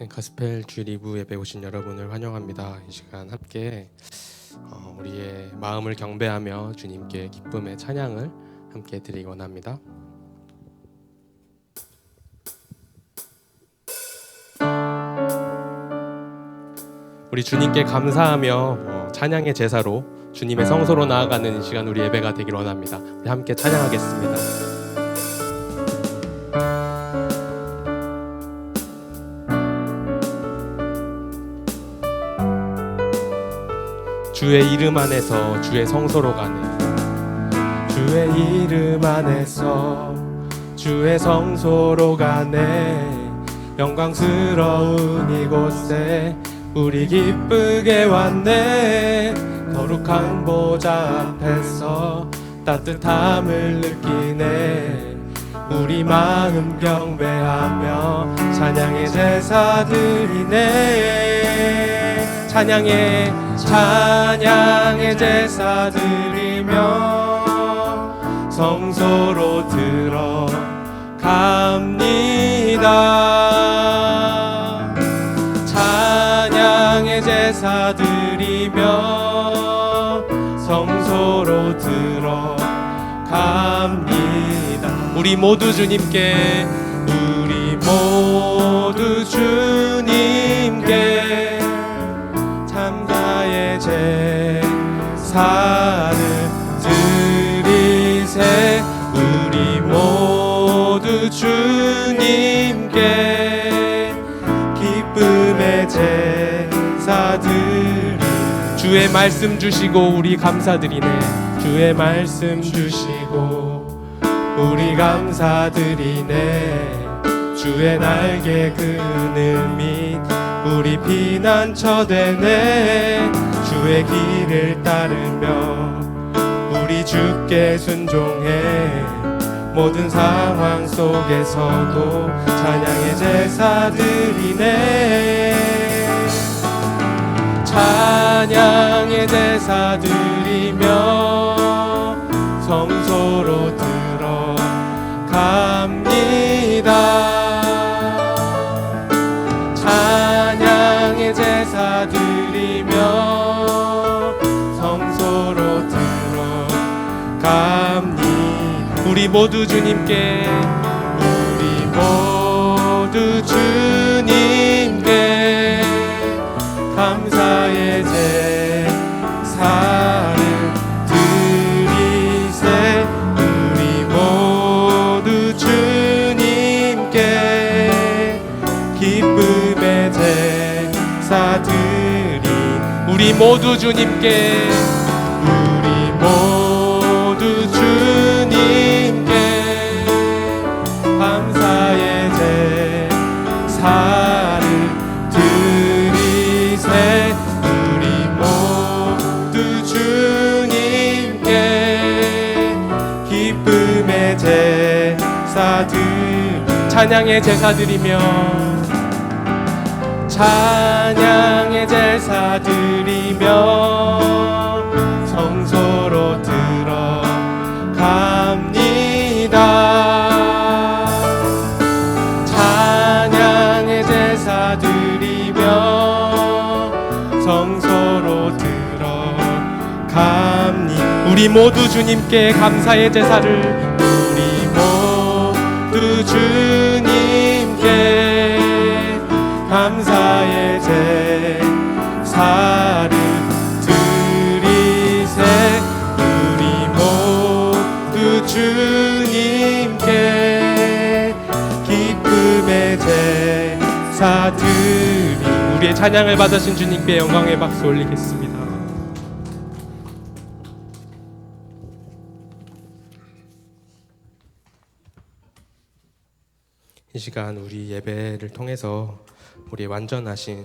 가스펠 주 리브 예배 오신 여러분을 환영합니다. 이 시간 함께 우리의 마음을 경배하며 주님께 기쁨의 찬양을 함께 드리기 원합니다. 우리 주님께 감사하며 찬양의 제사로 주님의 성소로 나아가는 이 시간 우리 예배가 되길 원합니다. 우리 함께 찬양하겠습니다. 주의 이름 안에서 주의 성소로 가네. 주의 이름 안에서 주의 성소로 가네. 영광스러운 이곳에 우리 기쁘게 왔네. 거룩한 보좌 앞에서 따뜻함을 느끼네. 우리 마음 경배하며 찬양의 제사 드리네. 찬양의 제사 드리며 성소로 들어갑니다. 찬양의 제사 드리며 성소로 들어갑니다. 우리 모두 주님께, 우리 모두 주님께 감사의 제사를 드리세. 우리 모두 주님께 기쁨의 제사 드리. 주의 말씀 주시고 우리 감사드리네. 주의 말씀 주시고 우리 감사드리네. 주의 날개 그늘밑 우리 피난처 되네. 주의 길을 따르며 우리 주께 순종해. 모든 상황 속에서도 찬양의 제사 드리네. 찬양의 제사 드리며 성소로 들어갑니다. 찬양의 제사 드리며 성소로 들어갑니다. 우리 모두 주님께, 우리 모두 주님께 감사의 제사를 드리세. 우리 모두 주님께 기쁨의 제사 드리. 우리 모두 주님께, 우리 모두 주님께 감사의 제사를 드리세. 우리 모두 주님께 기쁨의 제사 드리. 찬양의 제사 드리며 찬양의 제사 드리며 성소로 들어갑니다. 찬양의 제사 드리며 성소로 들어갑니다. 우리 모두 주님께 감사의 제사를, 우리 모두 주님께 감사의 제사를 드리세. 우리 모두 주님께 기쁨의 제사 드리. 우리의 찬양을 받으신 주님께 영광의 박수 올리겠습니다. 이 시간 우리 예배를 통해서 우리의 완전하신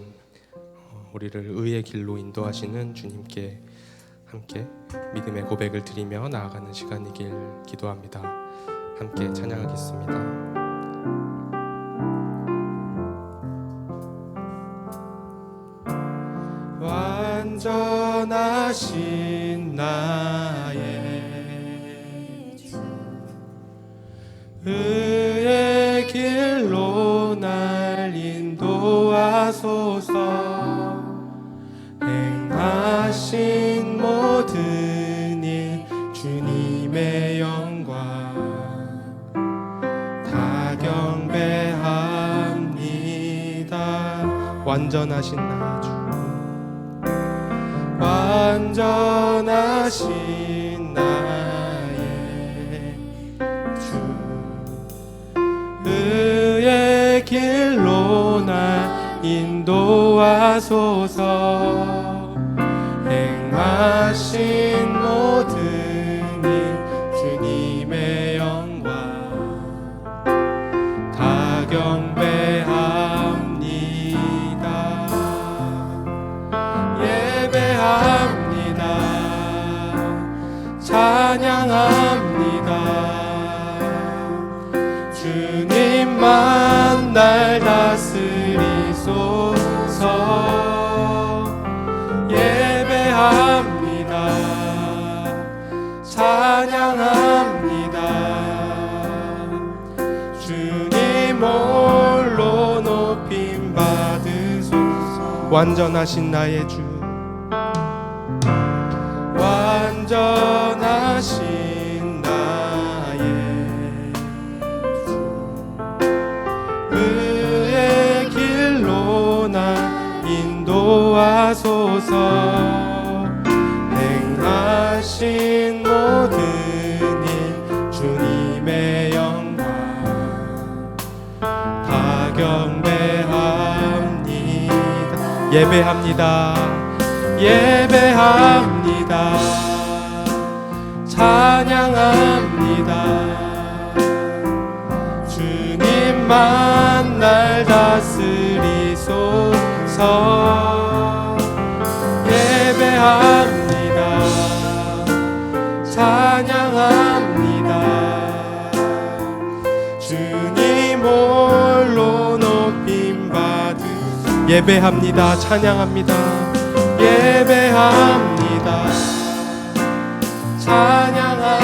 우리를 의의 길로 인도하시는 주님께 함께 믿음의 고백을 드리며 나아가는 시간이길 기도합니다. 함께 찬양하겠습니다. 완전하신 나의 주, 의의 길로 날 인도 인도하소서. 행하신 모든 일 주님의 영광 다 경배합니다. 완전하신 나의 주, 완전하신 나의 주, 의의 길로 날 인도하소서. 행하신 모든 일 주님의 영광 다 경배합니다. 예배합니다. 찬양합니다. 주님만 날 다스리소서. 예배합니다. 찬양합니다. 주님 홀로 높임 받으소서. 완전하신 나의 주, 완전하신 나의 주, 의의 길로 나 인도하소서. 행하신 모든 일 주님의 영광 다 경배합니다. 예배합니다. 예배합니다. 찬양합니다. 주님만 날 다스리소서. 예배합니다. 찬양합니다. 주님 홀로 높임 받으소서. 예배합니다. 찬양합니다. 예배합니다. 찬양합니다.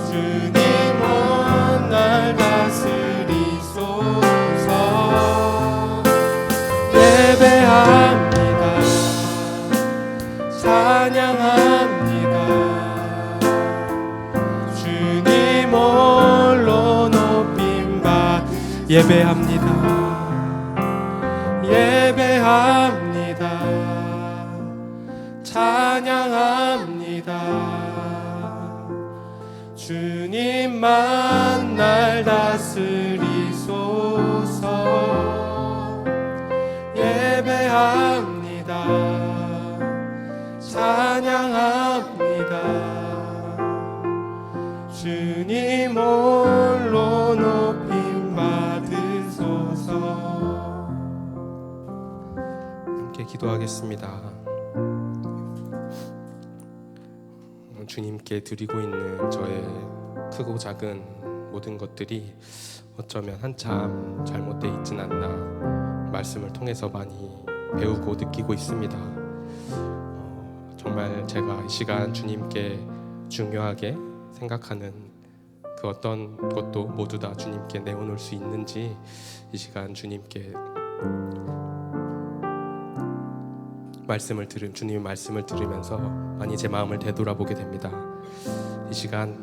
주님은 날 다스리소서. 예배합니다. 찬양합니다. 주님 홀로 높임 받. 예배합니다. 예배합니다. 찬양합니다. 주님만 날 다스리소서. 예배합니다. 찬양합니다. 주님 홀로 높임 받으소서. 함께 기도하겠습니다. 주님께 드리고 있는 저의 크고 작은 모든 것들이 어쩌면 한참 잘못되어 있진 않나 말씀을 통해서 많이 배우고 느끼고 있습니다. 정말 제가 이 시간 주님께 중요하게 생각하는 그 어떤 것도 모두 다 주님께 내어놓을 수 있는지 이 시간 주님께 주님의 말씀을 들으면서 많이 제 마음을 되돌아보게 됩니다. 이 시간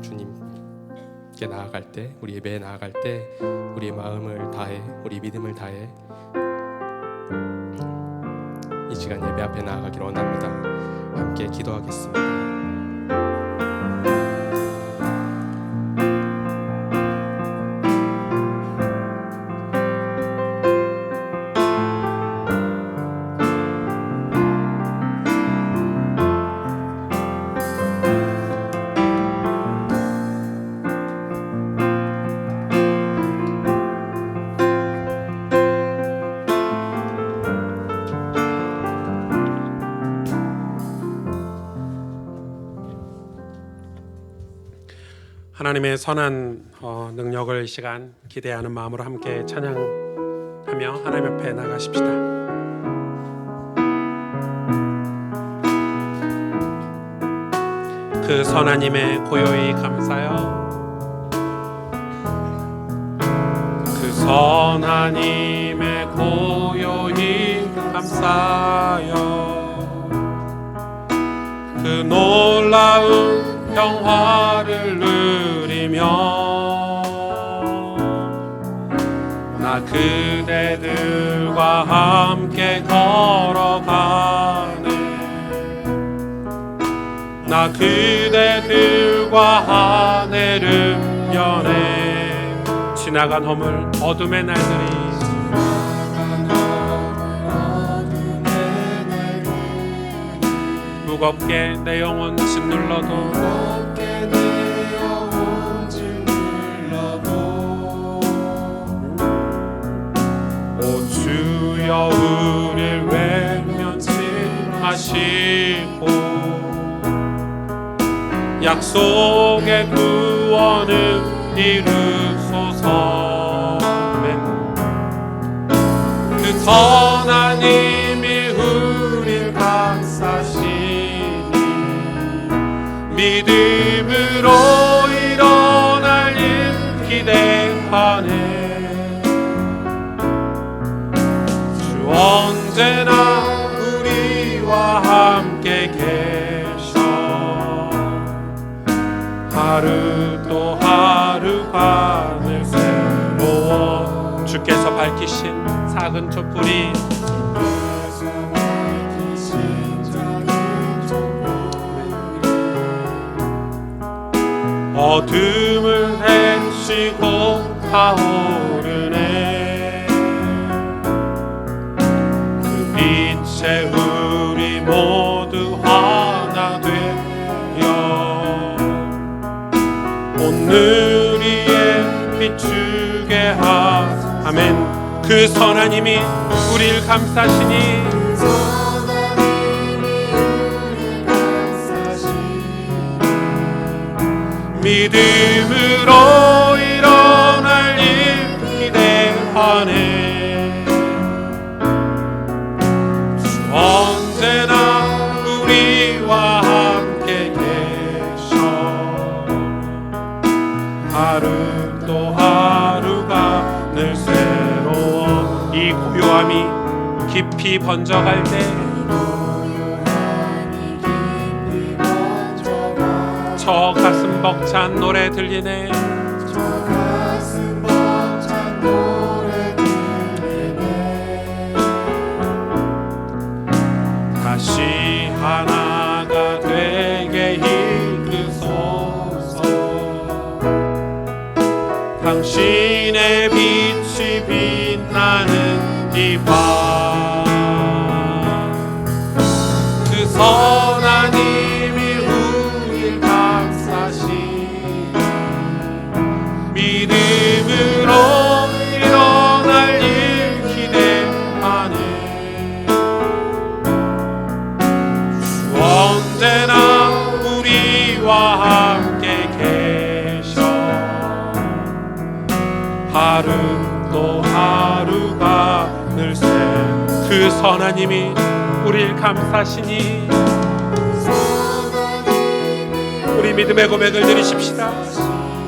주님께 나아갈 때, 우리 예배에 나아갈 때 우리의 마음을 다해, 우리 믿음을 다해 이 시간 예배 앞에 나아가길 원합니다. 함께 기도하겠습니다. 하나님의 선한 능력을 이 시간 기대하는 마음으로 함께 찬양하며 하나님 앞에 나가십시다. 그 선한 힘에 고요히 감사하여 선한 힘에 고요히 감싸여 그 놀라운 평화를 누리며 나 그대들과 함께 걸어가네. 나 그대들과 하늘을 여네. 지나간 허물 어둠의 날들이 무겁게 내 영혼 짓눌러도 오 주여 우릴 외면치하시고 약속의 구원을 이루소서. 그 선한 힘이 우릴 감싸시니 믿음으로 일어날 일 기대하네. 주 언제나 우리와 함께 계셔 하루 또 하루가 늘 새로워. 주께서 밝히신 작은 촛불이 어둠을 헤치고 타오르네. 그 빛에 우리 모두 하나 되어 오늘 위에 비추게 하아멘. 그 선한 힘이 우리를 감싸시니 믿음으로 일어날 일 기대하네. 주 언제나 우리와 함께 계셔 하루 또 하루가 늘 새로워. 이 고요함이 깊이 번져갈 때 저 가슴 벅찬 노래 들리네. 다시 하나가 되게 이끄소서. 당신의 빛이 빛나는 이 밤 그 선한 힘이 우릴 감싸시니 믿음으로 일어날 일 기대하네. 주 언제나 우리와 함께 계셔 하루 또 하루가 늘 새. 그 선한 힘이 우리를 감싸시니 우리 믿음의 고백을 드리십시다.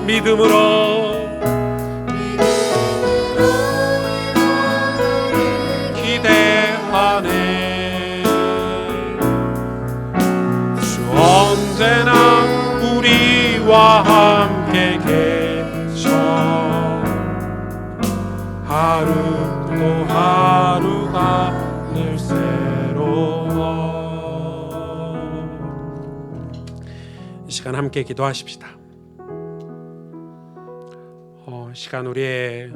믿음으로 기대하네. 주 언제나 우리와 함께 계셔 하루 또 하루가 늘 새로워. 이 시간 함께 기도하십시다. 시간 우리의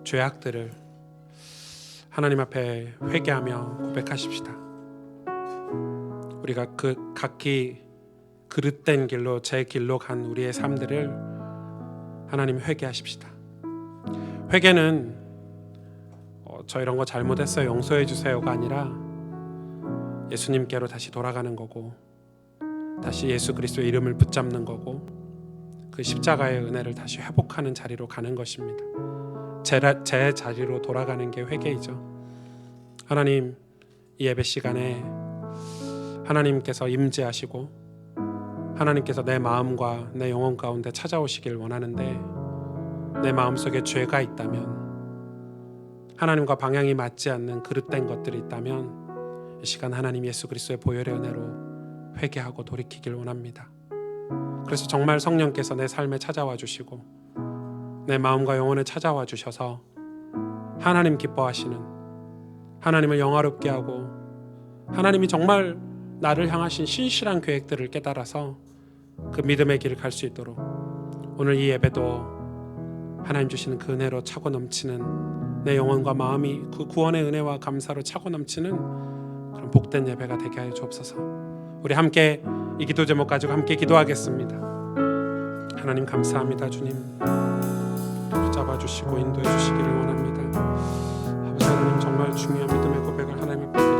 죄악들을 하나님 앞에 회개하며 고백하십시다. 우리가 그 각기 그릇된 길로 제 길로 간 우리의 삶들을 하나님 회개하십시다. 회개는 저 이런 거 잘못했어요 용서해 주세요가 아니라 예수님께로 다시 돌아가는 거고 다시 예수 그리스도의 이름을 붙잡는 거고 그 십자가의 은혜를 다시 회복하는 자리로 가는 것입니다. 제 자리로 돌아가는 게 회개이죠. 하나님, 이 예배 시간에 하나님께서 임재하시고 하나님께서 내 마음과 내 영혼 가운데 찾아오시길 원하는데 내 마음속에 죄가 있다면 하나님과 방향이 맞지 않는 그릇된 것들이 있다면 이 시간 하나님 예수 그리스도의 보혈의 은혜로 회개하고 돌이키길 원합니다. 그래서 정말 성령께서 내 삶에 찾아와 주시고 내 마음과 영혼에 찾아와 주셔서 하나님 기뻐하시는, 하나님을 영화롭게 하고 하나님이 정말 나를 향하신 신실한 계획들을 깨달아서 그 믿음의 길을 갈 수 있도록 오늘 이 예배도 하나님 주시는 그 은혜로 차고 넘치는 내 영혼과 마음이 그 구원의 은혜와 감사로 차고 넘치는 그런 복된 예배가 되게 하여 주옵소서. 우리 함께 이 기도 제목 가지고 함께 기도하겠습니다. 하나님 감사합니다. 주님 붙잡아주시고 인도해 주시기를 원합니다. 아버지 하나님 정말 중요한 믿음의 고백을 하나님 앞에 드립니다.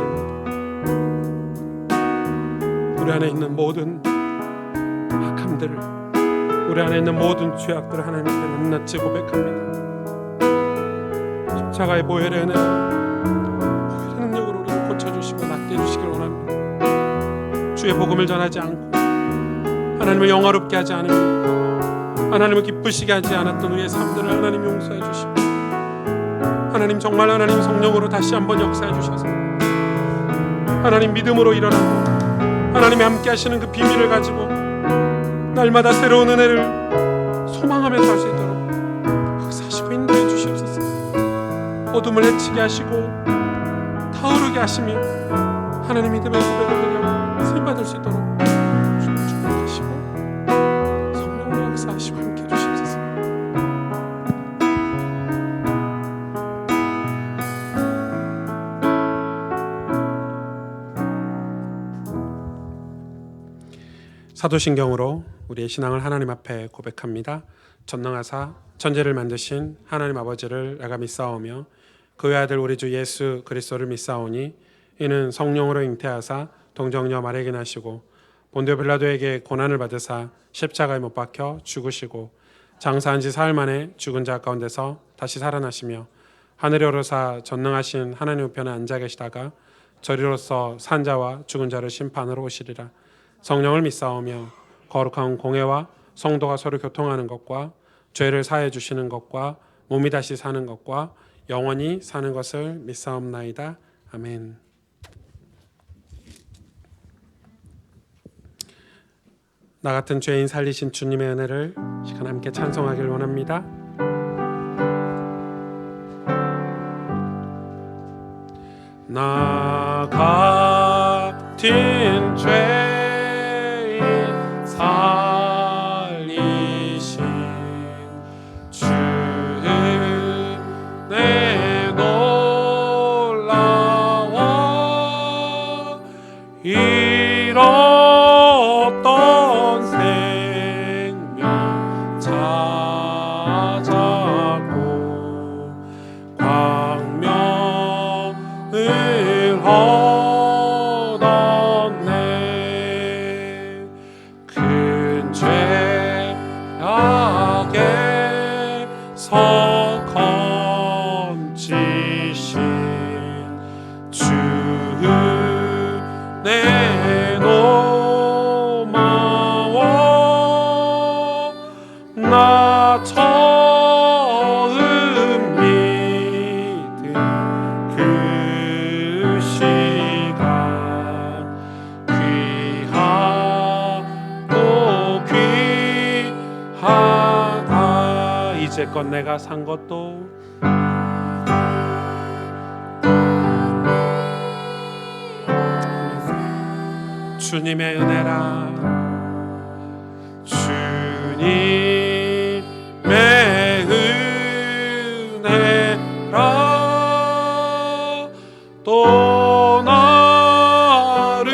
우리 안에 있는 모든 악함들을, 우리 안에 있는 모든 죄악들을 하나님 앞에 낱낱이 고백합니다. 십자가의 보혈의 은혜, 보혈의 능력으로 우리를 고쳐주시고 낫게 해주시길 원합니다. 주의 복음을 전하지 않고 하나님을 영화롭게 하지 않으면 하나님을 기쁘시게 하지 않았던 우리의 삶들을 하나님 용서해 주시고 하나님 정말 하나님 성령으로 다시 한번 역사해 주셔서 하나님 믿음으로 일어나고 하나님이 함께 하시는 그 비밀을 가지고 날마다 새로운 은혜를 소망하며 살 수 있도록 역사하시고 인도해 주시옵소서. 어둠을 해치게 하시고 타오르게 하시며 하나님 믿음의 고백을 드려 쓰임받을 수 있도록 주님 축복하시고 성령으로 역사하시고 함께 해주시옵소서. 사도신경으로 우리의 신앙을 하나님 앞에 고백합니다. 전능하사 천지를 만드신 하나님 아버지를 내가 믿사오며 그의 아들 우리 주 예수 그리스도를 믿사오니 이는 성령으로 잉태하사 동정녀 마리아에게 나시고 본디오 빌라도에게 고난을 받으사 십자가에 못 박혀 죽으시고 장사한 지 사흘 만에 죽은 자 가운데서 다시 살아나시며 하늘에 오르사 전능하신 하나님 우편에 앉아 계시다가 저리로서 산 자와 죽은 자를 심판으로 오시리라. 성령을 믿사오며 거룩한 공회와 성도가 서로 교통하는 것과 죄를 사해 주시는 것과 몸이 다시 사는 것과 영원히 사는 것을 믿사옵나이다. 아멘. 나 같은 죄인 살리신 주님의 은혜를 시간 함께 찬송하길 원합니다. 나 같은 죄인 살리신 주의 놀라워 잃었던 생명 찾았고 광명을 얻었네. 큰 죄악에서 건지신 주 내 노마워 나 처음 믿은 그 시간 귀하고 귀하다. 이제껏 내가 산 것도 주님의 은혜라. 주님의 은혜라. 또 나를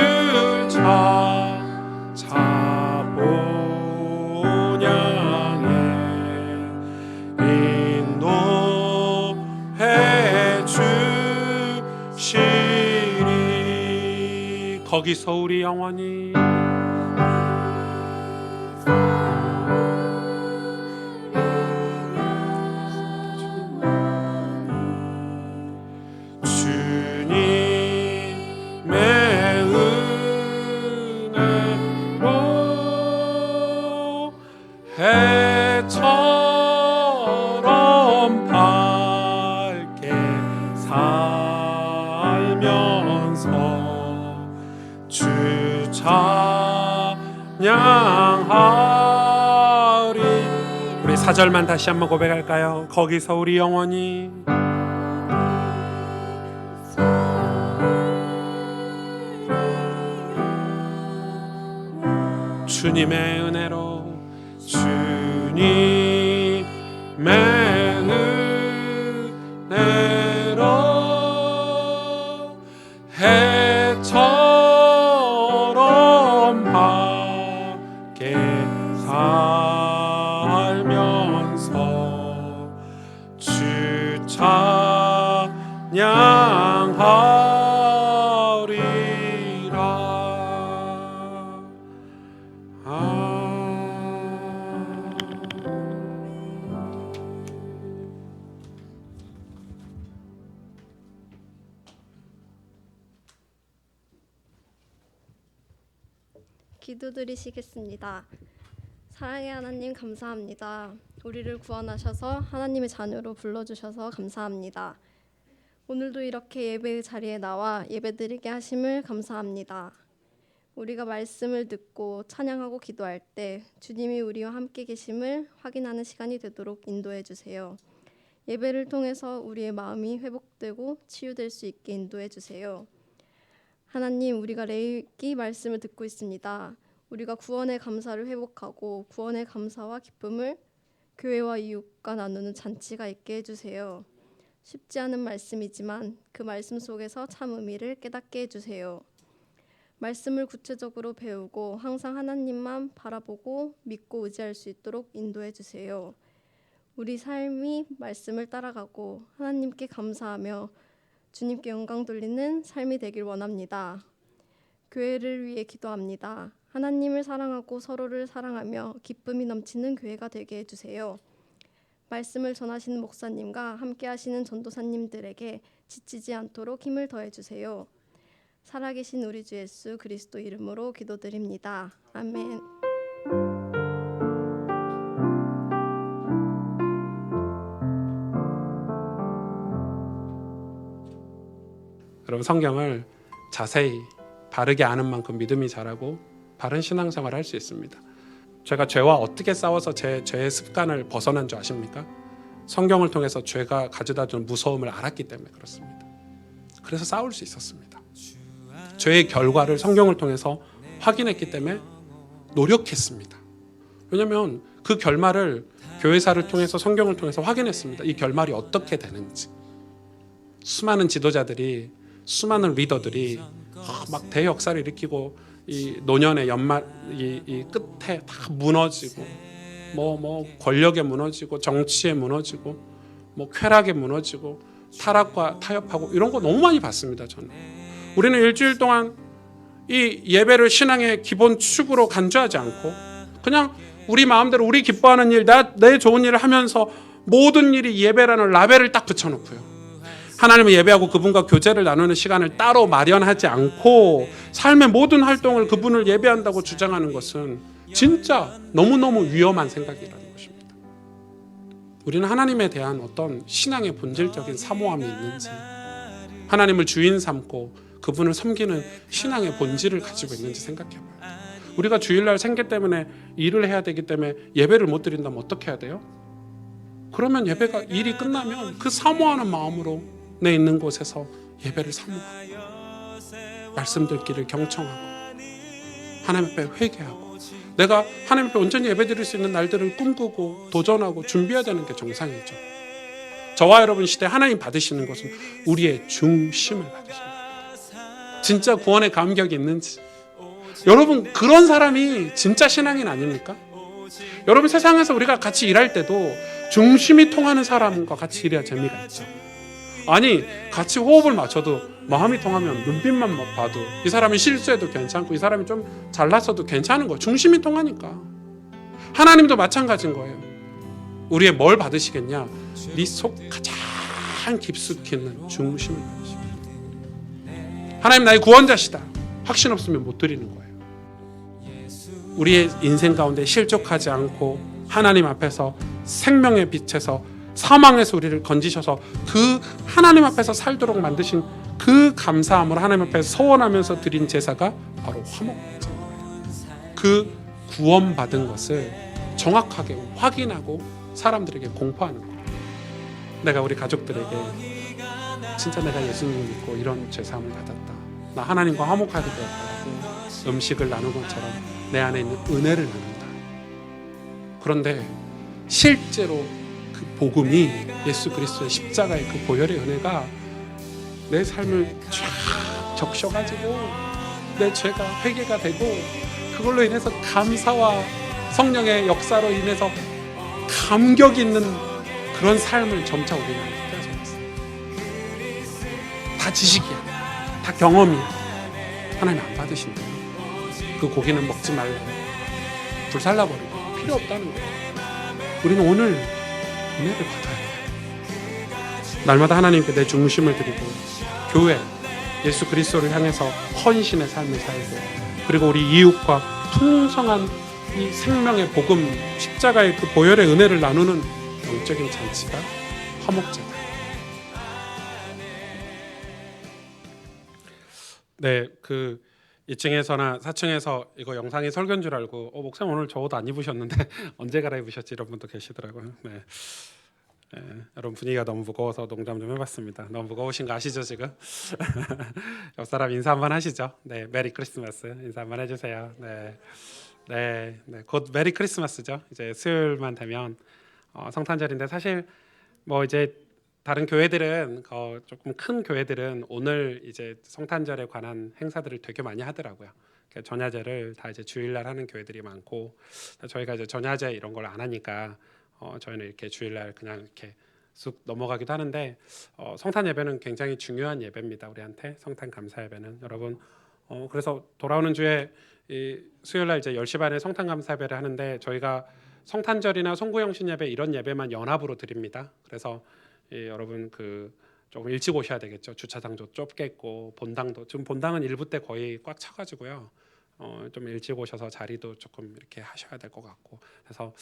찾아보냐에 인도해 주시리. 거기서 우리 영원히 주님의 은혜로 해처럼 밝게 4절만 다시 한번 고백할까요? 거기서 우리 영혼이 주님의 은혜로 주님의 은혜로 해처럼 밝게 살면서 주 찬양하리라. 기도드리시겠습니다. 사랑의 하나님 감사합니다. 우리를 구원하셔서 하나님의 자녀로 불러주셔서 감사합니다. 오늘도 이렇게 예배의 자리에 나와 예배드리게 하심을 감사합니다. 우리가 말씀을 듣고 찬양하고 기도할 때 주님이 우리와 함께 계심을 확인하는 시간이 되도록 인도해 주세요. 예배를 통해서 우리의 마음이 회복되고 치유될 수 있게 인도해 주세요. 하나님, 우리가 레위기 말씀을 듣고 있습니다. 우리가 구원의 감사를 회복하고 구원의 감사와 기쁨을 교회와 이웃과 나누는 잔치가 있게 해주세요. 쉽지 않은 말씀이지만 그 말씀 속에서 참 의미를 깨닫게 해주세요. 말씀을 구체적으로 배우고 항상 하나님만 바라보고 믿고 의지할 수 있도록 인도해 주세요. 우리 삶이 말씀을 따라가고 하나님께 감사하며 주님께 영광 돌리는 삶이 되길 원합니다. 교회를 위해 기도합니다. 하나님을 사랑하고 서로를 사랑하며 기쁨이 넘치는 교회가 되게 해주세요. 말씀을 전하시는 목사님과 함께 하시는 전도사님들에게 지치지 않도록 힘을 더해주세요. 살아계신 우리 주 예수 그리스도 이름으로 기도드립니다. 아멘. 여러분, 성경을 자세히 바르게 아는 만큼 믿음이 자라고 바른 신앙생활을 할 수 있습니다. 제가 죄와 어떻게 싸워서 제 죄의 습관을 벗어난 줄 아십니까? 성경을 통해서 죄가 가져다 준 무서움을 알았기 때문에 그렇습니다. 그래서 싸울 수 있었습니다. 죄의 결과를 성경을 통해서 확인했기 때문에 노력했습니다. 왜냐하면 그 결말을 교회사를 통해서 성경을 통해서 확인했습니다. 이 결말이 어떻게 되는지. 수많은 지도자들이, 수많은 리더들이 막 대역사를 일으키고 이 노년의 연말 이 끝에 다 무너지고 뭐 권력에 무너지고 정치에 무너지고 뭐 쾌락에 무너지고 타락과 타협하고 이런 거 너무 많이 봤습니다. 저는. 우리는 일주일 동안 이 예배를 신앙의 기본 축으로 간주하지 않고 그냥 우리 마음대로 우리 기뻐하는 일, 내 좋은 일을 하면서 모든 일이 예배라는 라벨을 딱 붙여놓고요. 하나님을 예배하고 그분과 교제를 나누는 시간을 따로 마련하지 않고 삶의 모든 활동을 그분을 예배한다고 주장하는 것은 진짜 너무너무 위험한 생각이라는 것입니다. 우리는 하나님에 대한 어떤 신앙의 본질적인 사모함이 있는지, 하나님을 주인 삼고 그분을 섬기는 신앙의 본질을 가지고 있는지 생각해봐요. 우리가 주일날 생계 때문에 일을 해야 되기 때문에 예배를 못 드린다면 어떻게 해야 돼요? 그러면 예배가 일이 끝나면 그 사모하는 마음으로 내 있는 곳에서 예배를 사모하고 말씀 듣기를 경청하고 하나님 앞에 회개하고 내가 하나님 앞에 온전히 예배드릴 수 있는 날들을 꿈꾸고 도전하고 준비해야 되는 게 정상이죠. 저와 여러분 시대에 하나님 받으시는 것은 우리의 중심을 받으십니다. 진짜 구원의 감격이 있는지. 여러분, 그런 사람이 진짜 신앙인 아닙니까? 여러분, 세상에서 우리가 같이 일할 때도 중심이 통하는 사람과 같이 일해야 재미가 있죠. 아니, 같이 호흡을 맞춰도 마음이 통하면 눈빛만 봐도 이 사람이 실수해도 괜찮고 이 사람이 좀 잘났어도 괜찮은 거예요. 중심이 통하니까. 하나님도 마찬가지인 거예요. 우리의 뭘 받으시겠냐? 네 속 가장 깊숙이 있는 중심을 받으십니다. 하나님 나의 구원자시다. 확신 없으면 못 드리는 거예요. 우리의 인생 가운데 실족하지 않고 하나님 앞에서 생명의 빛에서 사망에서 우리를 건지셔서 그 하나님 앞에서 살도록 만드신 그 감사함으로 하나님 앞에 서원하면서 드린 제사가 바로 화목제인 거예요. 그 구원받은 것을 정확하게 확인하고 사람들에게 공포하는 거예요. 내가 우리 가족들에게 진짜 내가 예수님 믿고 이런 죄사함을 받았다, 나 하나님과 화목하게 되었다고 음식을 나눈 것처럼 내 안에 있는 은혜를 나눈다. 그런데 실제로 그 복음이, 예수 그리스도의 십자가의 그 보혈의 은혜가 내 삶을 쫙 적셔가지고 내 죄가 회개가 되고, 그걸로 인해서 감사와 성령의 역사로 인해서 감격 있는 그런 삶을 점차 우리는 떼어져갔어. 다 지식이야, 다 경험이야. 하나님 안 받으신대요. 그 고기는 먹지 말래, 불살라버리고 필요 없다는 거예요. 우리는 오늘 은혜를 받아야 돼요. 날마다 하나님께 내 중심을 드리고 교회, 예수 그리스도를 향해서 헌신의 삶을 살고, 그리고 우리 이웃과 풍성한 이 생명의 복음, 십자가의 그 보혈의 은혜를 나누는 영적인 잔치가 화목제다. 네, 그 2층에서나 4층에서 이거 영상이 설교인 줄 알고 목사님 오늘 저 옷 안 입으셨는데 언제 갈아입으셨지 이런 분도 계시더라고요. 네. 네, 여러분 분위기가 너무 무거워서 농담 좀 해봤습니다. 너무 무거우신 거 아시죠 지금? 옆 사람 인사 한번 하시죠. 네, 메리 크리스마스 인사 한번 해주세요. 네, 네, 네, 곧 메리 크리스마스죠. 이제 수요일만 되면 성탄절인데, 사실 뭐 이제 다른 교회들은 조금 큰 교회들은 오늘 이제 성탄절에 관한 행사들을 되게 많이 하더라고요. 그러니까 전야제를 다 이제 주일날 하는 교회들이 많고, 저희가 이제 전야제 이런 걸 안 하니까 저희는 이렇게 주일날 그냥 이렇게 쑥 넘어가기도 하는데, 성탄 예배는 굉장히 중요한 예배입니다. 우리한테 성탄 감사 예배는. 여러분 그래서 돌아오는 주에 이 수요일날 이제 10시 반에 성탄 감사 예배를 하는데, 저희가 성탄절이나 송구영신 예배 이런 예배만 연합으로 드립니다. 그래서 여러분 그 조금 일찍 오셔야 되겠죠. 주차장도 좁겠고, 본당도 지금 본당은 일부 때 거의 꽉 차가지고요. 좀 일찍 오셔서 자리도 조금 이렇게 하셔야 될 것 같고, 그래서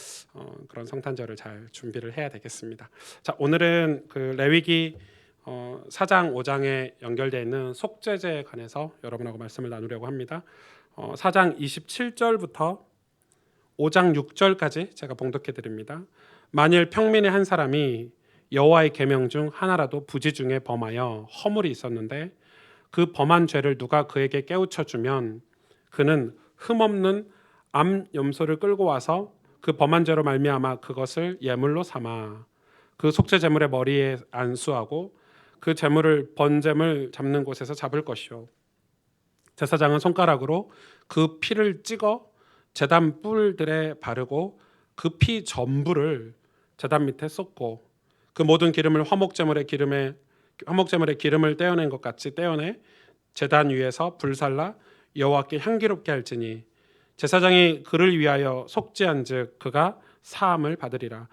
그런 성탄절을 잘 준비를 해야 되겠습니다. 자, 오늘은 그 레위기 4장 5장에 연결되어 있는 속죄제에 관해서 여러분하고 말씀을 나누려고 합니다. 4장 27절부터 5장 6절까지 제가 봉독해 드립니다. 만일 평민의 한 사람이 여호와의 계명 중 하나라도 부지 중에 범하여 허물이 있었는데 그 범한 죄를 누가 그에게 깨우쳐 주면 그는 흠없는 암 염소를 끌고 와서 그 범한 죄로 말미암아 그것을 예물로 삼아 그 속죄 제물의 머리에 안수하고 그 제물을 번제물 잡는 곳에서 잡을 것이요, 제사장은 손가락으로 그 피를 찍어 제단 뿔들에 바르고 그 피 전부를 제단 밑에 쏟고 그 모든 기름을 화목제물의 기름을 떼어낸 것 같이 떼어내 제단 위에서 불살라 여호와께 향기롭게 할지니, 제사장이 그를 위하여 속죄한즉 그가 사함을 받으리라.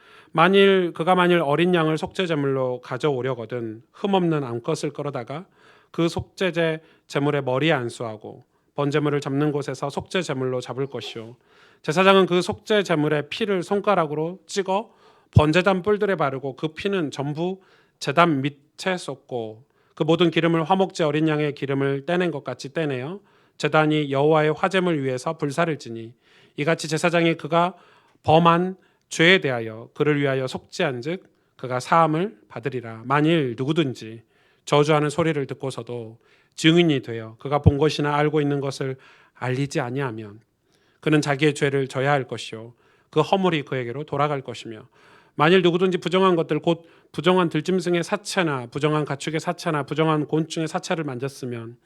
그가 만일 어린 양을 속죄제물로 가져오려거든 흠없는 암컷을 끌어다가 그 속죄제 제물의 머리에 안수하고 번제물을 잡는 곳에서 속죄제물로 잡을 것이요, 제사장은 그 속죄제물의 피를 손가락으로 찍어 번제단 뿔들에 바르고 그 피는 전부 제단 밑에 쏟고 그 모든 기름을 화목제 어린 양의 기름을 떼낸 것 같이 떼내어 제단이 여호와의 화제물 위에서 불사를 지니, 이같이 제사장이 그가 범한 죄에 대하여 그를 위하여 속죄한즉 그가 사함을 받으리라. 만일 누구든지 저주하는 소리를 듣고서도 증인이 되어 그가 본 것이나 알고 있는 것을 알리지 아니하면 그는 자기의 죄를 져야 할 것이요, 그 허물이 그에게로 돌아갈 것이며, 만일 누구든지 부정한 것들 곧 부정한 들짐승의 사체나 부정한 가축의 사체나 부정한 곤충의 사체를 만졌으면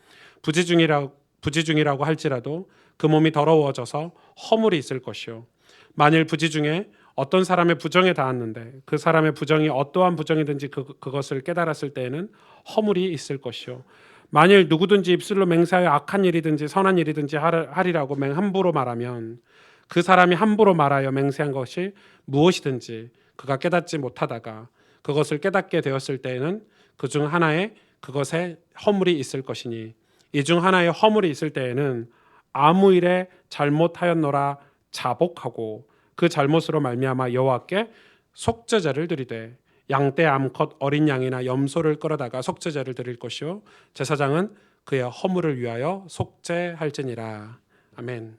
부지중이라고 할지라도 그 몸이 더러워져서 허물이 있을 것이요, 만일 부지중에 어떤 사람의 부정에 닿았는데 그 사람의 부정이 어떠한 부정이든지 그것을 깨달았을 때에는 허물이 있을 것이요, 만일 누구든지 입술로 맹세하여 악한 일이든지 선한 일이든지 하리라고 함부로 말하면 그 사람이 함부로 말하여 맹세한 것이 무엇이든지 그가 깨닫지 못하다가 그것을 깨닫게 되었을 때에는 그 중 하나에 그것에 허물이 있을 것이니, 이 중 하나에 허물이 있을 때에는 아무 일에 잘못하였노라 자복하고 그 잘못으로 말미암아 여호와께 속죄제를 드리되 양떼 암컷 어린 양이나 염소를 끌어다가 속죄제를 드릴 것이요, 제사장은 그의 허물을 위하여 속죄할지니라. 아멘.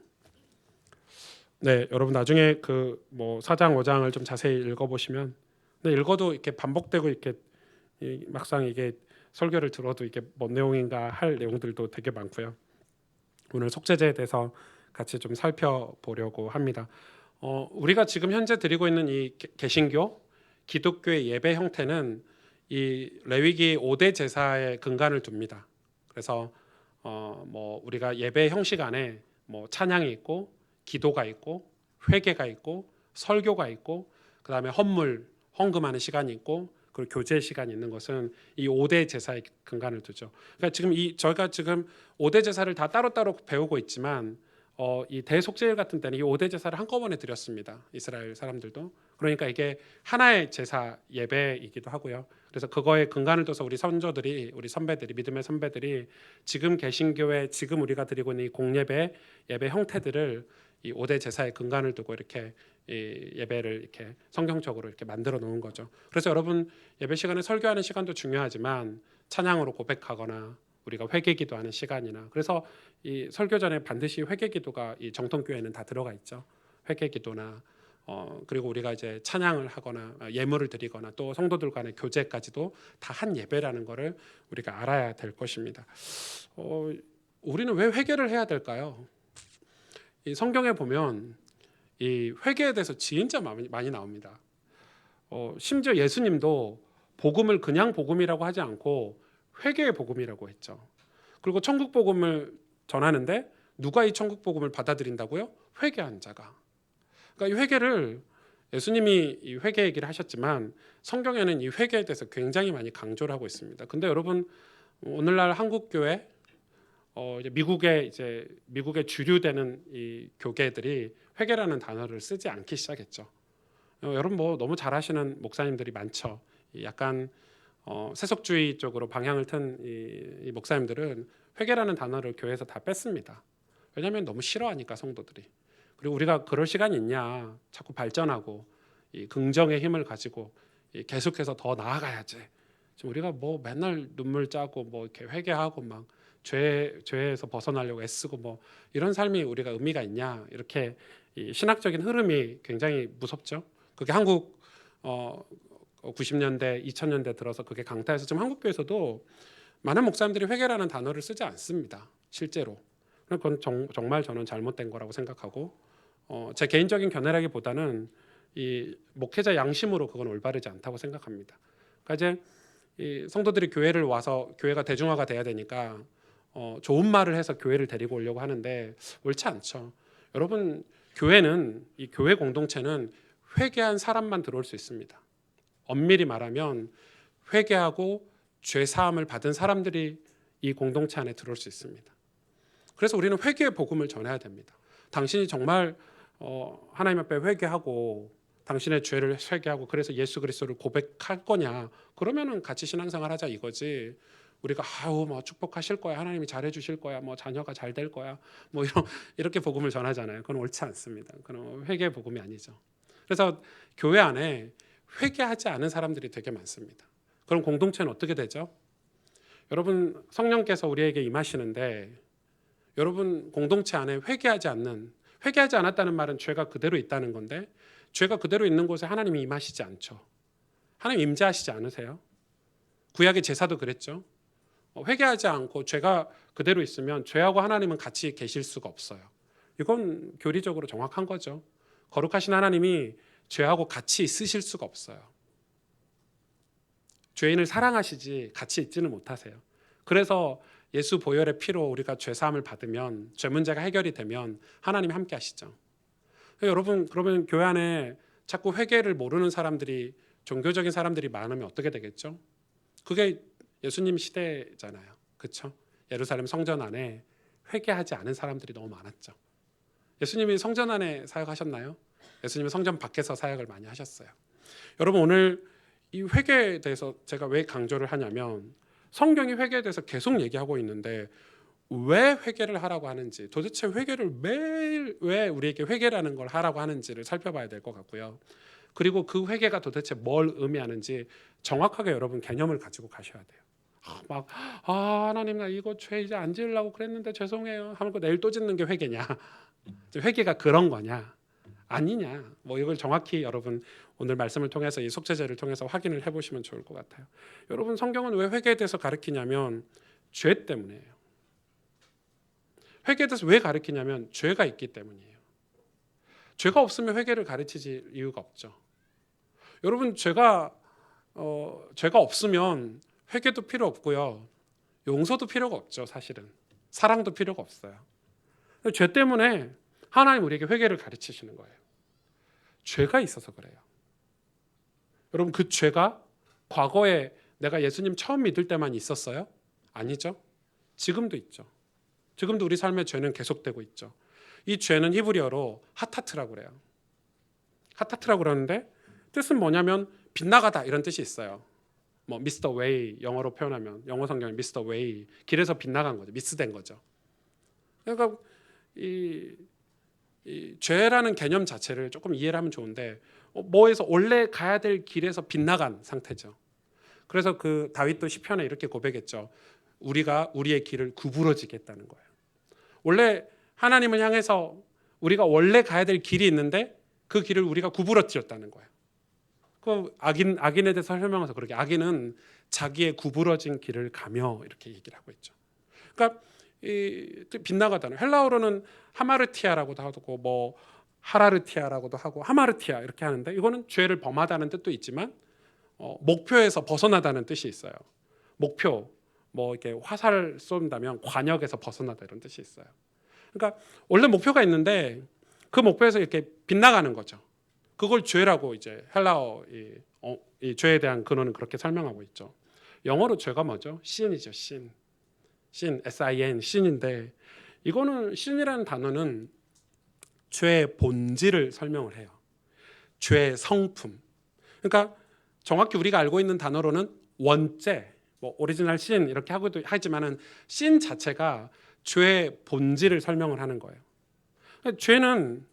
네, 여러분 나중에 그 뭐 4장 5장을 좀 자세히 읽어보시면, 근데 읽어도 이렇게 반복되고 이렇게 막상 이게 설교를 들어도 이게 뭔 내용인가 할 내용들도 되게 많고요. 오늘 속죄제에 대해서 같이 좀 살펴보려고 합니다. 우리가 지금 현재 드리고 있는 이 개신교 기독교의 예배 형태는 이 레위기 5대 제사의 근간을 둡니다. 그래서 뭐 우리가 예배 형식 안에 뭐 찬양이 있고 기도가 있고 회개가 있고 설교가 있고 그다음에 헌금하는 시간이 있고 그리고 교제 시간이 있는 것은 이 5대 제사의 근간을 두죠. 그러니까 지금 저희가 지금 5대 제사를 다 따로따로 배우고 있지만 이 대속죄일 같은 때는 이 5대 제사를 한꺼번에 드렸습니다. 이스라엘 사람들도. 그러니까 이게 하나의 제사 예배이기도 하고요. 그래서 그거에 근간을 둬서 우리 선조들이, 우리 선배들이, 믿음의 선배들이 지금 개신교회 지금 우리가 드리고 있는 이 공예배 예배 형태들을 이 5대 제사의 근간을 두고 이렇게 이 예배를 이렇게 성경적으로 이렇게 만들어 놓은 거죠. 그래서 여러분 예배 시간에 설교하는 시간도 중요하지만 찬양으로 고백하거나 우리가 회개기도하는 시간이나, 그래서 이 설교 전에 반드시 회개기도가 이 정통교회는 다 들어가 있죠. 회개기도나 그리고 우리가 이제 찬양을 하거나 예물을 드리거나 또 성도들 간의 교제까지도 다 한 예배라는 것을 우리가 알아야 될 것입니다. 우리는 왜 회개를 해야 될까요? 이 성경에 보면 이 회개에 대해서 진짜 많이 나옵니다. 심지어 예수님도 복음을 그냥 복음이라고 하지 않고 회개의 복음이라고 했죠. 그리고 천국 복음을 전하는데 누가 이 천국 복음을 받아들인다고요? 회개한 자가. 그러니까 이 회개를 예수님이 이 회개 얘기를 하셨지만 성경에는 이 회개에 대해서 굉장히 많이 강조를 하고 있습니다. 근데 여러분 오늘날 한국 교회 미국의 주류되는 이 교계들이 회개라는 단어를 쓰지 않기 시작했죠. 여러분 뭐 너무 잘하시는 목사님들이 많죠. 약간 세속주의 쪽으로 방향을 튼 이 목사님들은 회개라는 단어를 교회에서 다 뺐습니다. 왜냐하면 너무 싫어하니까 성도들이. 그리고 우리가 그럴 시간이 있냐? 자꾸 발전하고 이 긍정의 힘을 가지고 계속해서 더 나아가야지. 지금 우리가 뭐 맨날 눈물 짜고 뭐 이렇게 회개하고 막 죄에서 벗어나려고 애쓰고 뭐 이런 삶이 우리가 의미가 있냐? 이렇게 이 신학적인 흐름이 굉장히 무섭죠. 그게 한국 90년대, 2000년대 들어서 그게 강타해서 지금 한국 교회에서도 많은 목사님들이 회개라는 단어를 쓰지 않습니다. 실제로. 그건 정말 저는 잘못된 거라고 생각하고 제 개인적인 견해라기보다는 이 목회자 양심으로 그건 올바르지 않다고 생각합니다. 그러니까 이제 이 성도들이 교회를 와서 교회가 대중화가 돼야 되니까 좋은 말을 해서 교회를 데리고 오려고 하는데 옳지 않죠. 여러분 교회는 이 교회 공동체는 회개한 사람만 들어올 수 있습니다. 엄밀히 말하면 회개하고 죄 사함을 받은 사람들이 이 공동체 안에 들어올 수 있습니다. 그래서 우리는 회개의 복음을 전해야 됩니다. 당신이 정말 하나님 앞에 회개하고 당신의 죄를 회개하고 그래서 예수 그리스도를 고백할 거냐? 그러면은 같이 신앙생활 하자 이거지. 우리가 뭐 축복하실 거야, 하나님이 잘해 주실 거야, 뭐 자녀가 잘 될 거야, 뭐 이렇게 복음을 전하잖아요. 그건 옳지 않습니다. 그건 회개의 복음이 아니죠. 그래서 교회 안에 회개하지 않은 사람들이 되게 많습니다. 그럼 공동체는 어떻게 되죠? 여러분 성령께서 우리에게 임하시는데 여러분 공동체 안에 회개하지 않았다는 말은 죄가 그대로 있다는 건데 죄가 그대로 있는 곳에 하나님이 임하시지 않죠. 하나님 임재하시지 않으세요? 구약의 제사도 그랬죠. 회개하지 않고 죄가 그대로 있으면 죄하고 하나님은 같이 계실 수가 없어요. 이건 교리적으로 정확한 거죠. 거룩하신 하나님이 죄하고 같이 있으실 수가 없어요. 죄인을 사랑하시지 같이 있지는 못하세요. 그래서 예수 보혈의 피로 우리가 죄 사함을 받으면 죄 문제가 해결이 되면 하나님이 함께 하시죠. 여러분 그러면 교회 안에 자꾸 회개를 모르는 사람들이 종교적인 사람들이 많으면 어떻게 되겠죠? 그게 예수님 시대잖아요. 그렇죠? 예루살렘 성전 안에 회개하지 않은 사람들이 너무 많았죠. 예수님이 성전 안에 사역하셨나요? 예수님은 성전 밖에서 사역을 많이 하셨어요. 여러분 오늘 이 회개에 대해서 제가 왜 강조를 하냐면 성경이 회개에 대해서 계속 얘기하고 있는데 왜 회개를 하라고 하는지, 도대체 회개를 매일 왜 우리에게 회개라는 걸 하라고 하는지를 살펴봐야 될 것 같고요. 그리고 그 회개가 도대체 뭘 의미하는지 정확하게 여러분 개념을 가지고 가셔야 돼요. 하나님 나 이거 죄 이제 안 지으려고 그랬는데 죄송해요 하고 내일 또 짓는 게 회개냐? 회개가 그런 거냐? 아니냐? 뭐 이걸 정확히 여러분 오늘 말씀을 통해서 이 속죄제를 통해서 확인을 해보시면 좋을 것 같아요. 여러분 성경은 왜 회개에 대해서 가르치냐면 죄 때문이에요. 회개에 대해서 왜 가르치냐면 죄가 있기 때문이에요. 죄가 없으면 회개를 가르치지 이유가 없죠. 여러분 죄가 없으면 회개도 필요 없고요. 용서도 필요가 없죠. 사실은 사랑도 필요가 없어요. 죄 때문에 하나님 우리에게 회개를 가르치시는 거예요. 죄가 있어서 그래요. 여러분 그 죄가 과거에 내가 예수님 처음 믿을 때만 있었어요? 아니죠. 지금도 있죠. 지금도 우리 삶의 죄는 계속되고 있죠. 이 죄는 히브리어로 하타트라고 그래요. 하타트라고 그러는데 뜻은 뭐냐면 빗나가다 이런 뜻이 있어요. 뭐 미스터 웨이 영어로 표현하면 영어 성경에 미스터 웨이 길에서 빗나간 거죠. 미스된 거죠. 그러니까 이 죄라는 개념 자체를 조금 이해를 하면 좋은데 뭐에서 원래 가야 될 길에서 빗나간 상태죠. 그래서 그 다윗도 시편에 이렇게 고백했죠. 우리가 우리의 길을 구부러지게 했다는 거예요. 원래 하나님을 향해서 우리가 원래 가야 될 길이 있는데 그 길을 우리가 구부러뜨렸다는 거예요. 그 악인에 대해서 설명해서 그렇게 악인은 자기의 구부러진 길을 가며 이렇게 얘기를 하고 있죠. 그러니까 이 빗나가다는 헬라어로는 하마르티아라고도 하고 뭐 하라르티아라고도 하고 하마르티아 이렇게 하는데 이거는 죄를 범하다는 뜻도 있지만 목표에서 벗어나다는 뜻이 있어요. 목표 뭐 이렇게 화살을 쏜다면 관역에서 벗어나다 이런 뜻이 있어요. 그러니까 원래 목표가 있는데 그 목표에서 이렇게 빗나가는 거죠. 그걸 죄라고 이제 헬라어 이 죄에 대한 근원은 그렇게 설명하고 있죠. 영어로 죄가 뭐죠? sin이죠. sin, S-I-N, sin인데 이거는 sin이라는 단어는 죄의 본질을 설명을 해요. 죄의 성품. 그러니까 정확히 우리가 알고 있는 단어로는 원죄, 뭐 오리지널 sin 이렇게 하고도 하지만은 sin 자체가 죄의 본질을 설명을 하는 거예요. 죄는